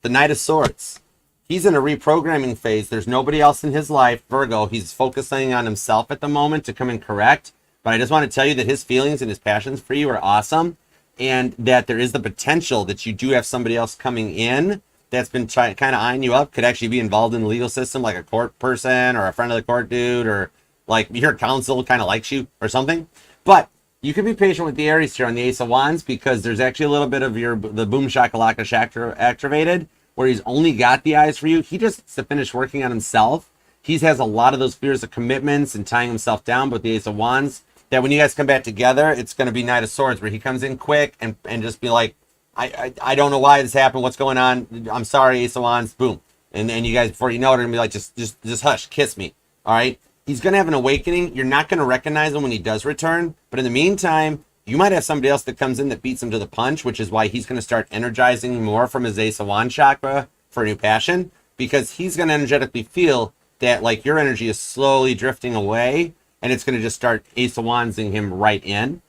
The Knight of Swords. He's in a reprogramming phase. There's nobody else in his life, Virgo. He's focusing on himself at the moment to come in correct. But I just want to tell you that his feelings and his passions for you are awesome. And that there is the potential that you do have somebody else coming in that's been kind of eyeing you up, could actually be involved in the legal system, like a court person or a friend of the court dude, or like your counsel kind of likes you or something. But you can be patient with the Aries here on the Ace of Wands, because there's actually a little bit of the boom shakalaka shakra activated, where he's only got the eyes for you. He just needs to finish working on himself. He has a lot of those fears of commitments and tying himself down, but the Ace of Wands, that when you guys come back together, it's going to be Knight of Swords, where he comes in quick and just be like, I don't know why this happened. What's going on? I'm sorry, Ace of Wands. Boom. And you guys, before you know it, are going to be like, just hush, kiss me. All right. He's going to have an awakening. You're not going to recognize him when he does return. But in the meantime, you might have somebody else that comes in that beats him to the punch, which is why he's going to start energizing more from his Ace of Wands chakra for a new passion, because he's going to energetically feel that like your energy is slowly drifting away, and it's going to just start Ace of Wandsing him right in.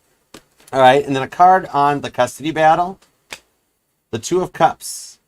All right. And then a card on the custody battle, the Two of Cups.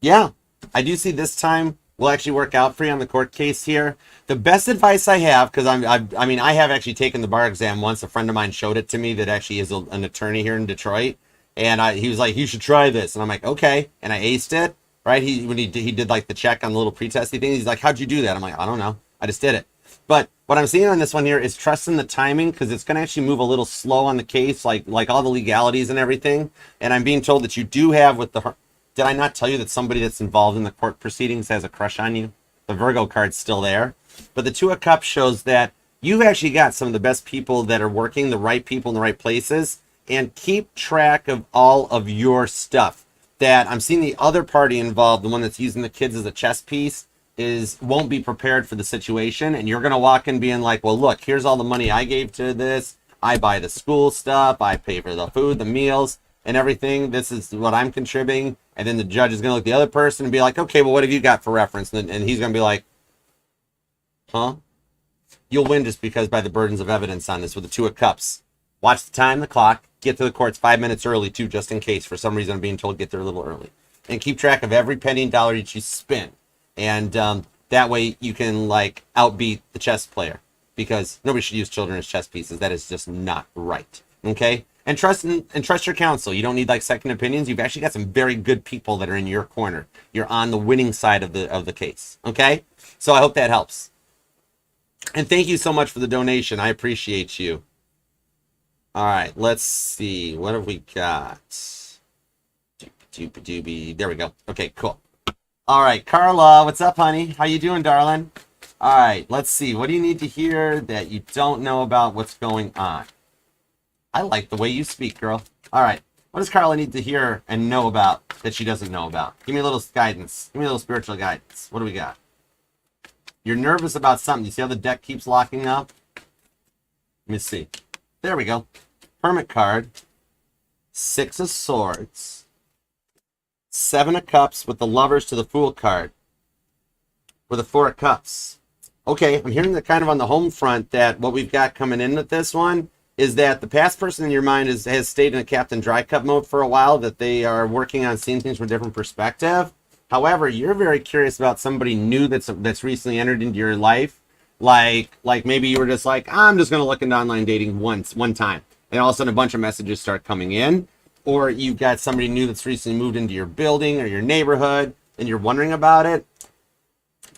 Yeah, I do see this time will actually work out for you on the court case here. The best advice I have, because I have actually taken the bar exam once. A friend of mine showed it to me that actually is an attorney here in Detroit, and he was like, you should try this, and I'm like, okay, and I aced it. Right? When he did like the check on the little pretesty thing, he's like, how'd you do that? I'm like, I don't know, I just did it. But what I'm seeing on this one here is trust in the timing, because it's going to actually move a little slow on the case, like all the legalities and everything. And I'm being told that you do have with the. Did I not tell you that somebody that's involved in the court proceedings has a crush on you? The Virgo card's still there. But the Two of Cups shows that you've actually got some of the best people that are working, the right people in the right places, and keep track of all of your stuff. That I'm seeing the other party involved, the one that's using the kids as a chess piece, won't be prepared for the situation. And you're going to walk in being like, well, look, here's all the money I gave to this. I buy the school stuff. I pay for the food, the meals, and everything. This is what I'm contributing. And then the judge is going to look at the other person and be like, okay, well, what have you got for reference? And he's going to be like, huh? You'll win just because by the burdens of evidence on this with the Two of Cups. Watch the time, the clock. Get to the courts 5 minutes early, too, just in case. For some reason, I'm being told get there a little early. And keep track of every penny and dollar that you spend. And that way you can, like, outbeat the chess player. because nobody should use children as chess pieces. That is just not right. Okay? And trust your counsel. You don't need like second opinions. You've actually got some very good people that are in your corner. You're on the winning side of the case. Okay? So I hope that helps. And thank you so much for the donation. I appreciate you. All right, let's see. What have we got? There we go. Okay, cool. All right, Carla, what's up, honey? How you doing, darling? All right, let's see. What do you need to hear that you don't know about what's going on? I like the way you speak, girl. All right, what does Carla need to hear and know about that she doesn't know about? Give me a little guidance. Give me a little spiritual guidance. What do we got? You're nervous about something. You see how the deck keeps locking up? Let me see. There we go. Hermit card. 6 of Swords. 7 of Cups with the Lovers to the Fool card. With the 4 of Cups. Okay, I'm hearing that kind of on the home front that what we've got coming in with this one is that the past person in your mind has stayed in a Captain Dry Cup mode for a while, that they are working on seeing things from a different perspective. However, you're very curious about somebody new that's recently entered into your life. Like maybe you were just like, I'm just going to look into online dating one time. And all of a sudden a bunch of messages start coming in. Or you've got somebody new that's recently moved into your building or your neighborhood and you're wondering about it.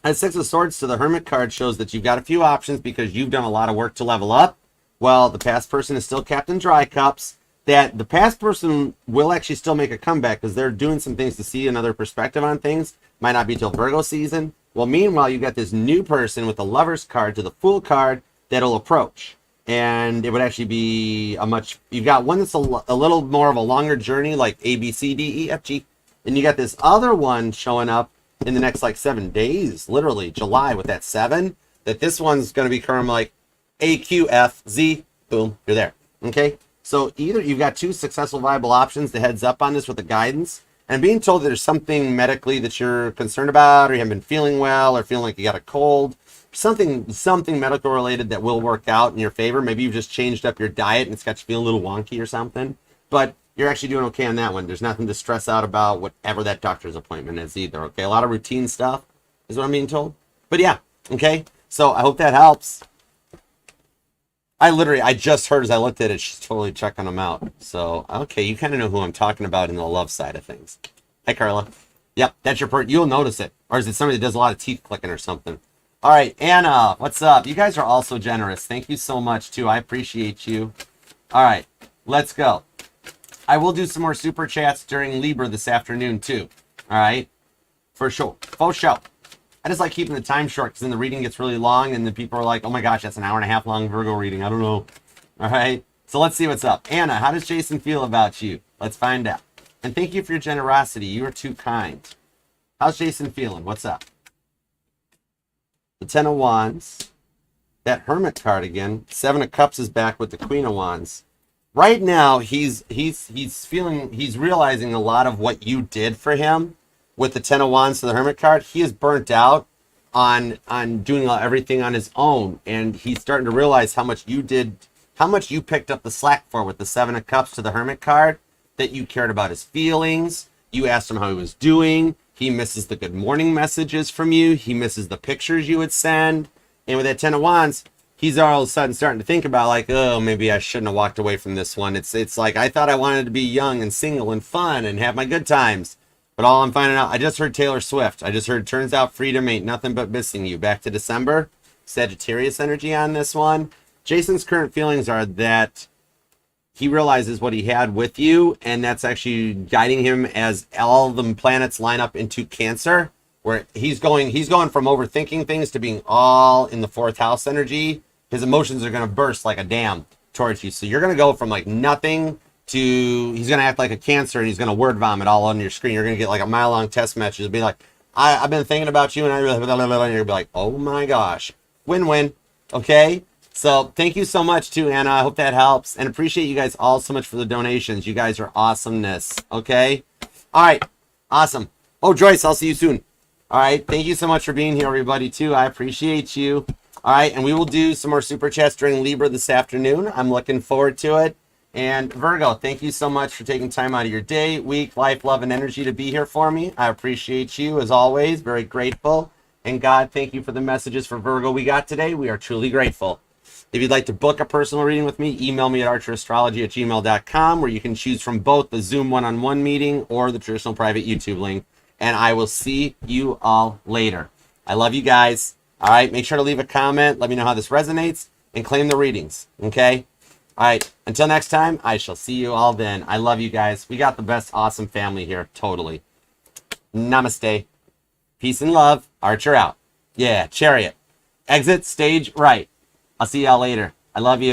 And 6 of Swords to the Hermit card shows that you've got a few options because you've done a lot of work to level up. Well, the past person is still Captain Dry Cups. That the past person will actually still make a comeback because they're doing some things to see another perspective on things. Might not be till Virgo season. Well, meanwhile, you've got this new person with the Lovers card to the Fool card that'll approach. And it would actually be you've got one that's a little more of a longer journey, like A, B, C, D, E, F, G. And you got this other one showing up in the next like 7 days, literally July with that 7, that this one's going to become like A, Q, F, Z, boom, you're there. Okay? So either you've got 2 successful viable options, the heads up on this with the guidance, and being told that there's something medically that you're concerned about, or you haven't been feeling well, or feeling like you got a cold, something medical related that will work out in your favor. Maybe you've just changed up your diet and it's got you feeling a little wonky or something, but you're actually doing okay on that one. There's nothing to stress out about whatever that doctor's appointment is either, okay? A lot of routine stuff is what I'm being told. But yeah, okay? So I hope that helps. I just heard as I looked at it, she's totally checking them out. So, okay, you kind of know who I'm talking about in the love side of things. Hi, Carla. Yep, that's your part. You'll notice it. Or is it somebody that does a lot of teeth clicking or something? All right, Anna, what's up? You guys are all so generous. Thank you so much, too. I appreciate you. All right, let's go. I will do some more super chats during Libra this afternoon, too. All right? For sure. For sure. I just like keeping the time short because then the reading gets really long and then people are like, oh my gosh, that's an hour and a half long Virgo reading. I don't know. All right. So let's see what's up. Anna, how does Jason feel about you? Let's find out. And thank you for your generosity. You are too kind. How's Jason feeling? What's up? The 10 of Wands. That Hermit card again. 7 of Cups is back with the Queen of Wands. Right now, he's realizing a lot of what you did for him. With the 10 of Wands to the Hermit card, he is burnt out on doing everything on his own. And he's starting to realize how much you picked up the slack for with the 7 of Cups to the Hermit card, that you cared about his feelings. You asked him how he was doing. He misses the good morning messages from you. He misses the pictures you would send. And with that 10 of Wands, he's all of a sudden starting to think about like, oh, maybe I shouldn't have walked away from this one. It's like, I thought I wanted to be young and single and fun and have my good times. But all I'm finding out, I just heard Taylor Swift. I just heard, turns out freedom ain't nothing but missing you. Back to December. Sagittarius energy on this one. Jason's current feelings are that he realizes what he had with you, and that's actually guiding him as all the planets line up into Cancer, where he's going from overthinking things to being all in the 4th house energy. His emotions are going to burst like a dam towards you. So you're going to go from like nothing to he's going to act like a Cancer and he's going to word vomit all on your screen. You're going to get like a mile-long test message. It'll be like, I've been thinking about you, and I really, and you're going to be like, oh my gosh, win-win. Okay? So thank you so much too, Anna. I hope that helps, and appreciate you guys all so much for the donations. You guys are awesomeness. Okay? All right. Awesome. Oh, Joyce, I'll see you soon. All right. Thank you so much for being here, everybody, too. I appreciate you. All right. And we will do some more super chats during Libra this afternoon. I'm looking forward to it. And Virgo, thank you so much for taking time out of your day, week, life, love, and energy to be here for me. I appreciate you, as always. Very grateful. And God, thank you for the messages for Virgo we got today. We are truly grateful. If you'd like to book a personal reading with me, email me at archerastrology@gmail.com, where you can choose from both the Zoom one-on-one meeting or the traditional private YouTube link. And I will see you all later. I love you guys. All right, make sure to leave a comment. Let me know how this resonates and claim the readings, okay? All right, until next time, I shall see you all then. I love you guys. We got the best awesome family here, totally. Namaste. Peace and love. Archer out. Yeah, Chariot. Exit stage right. I'll see y'all later. I love you.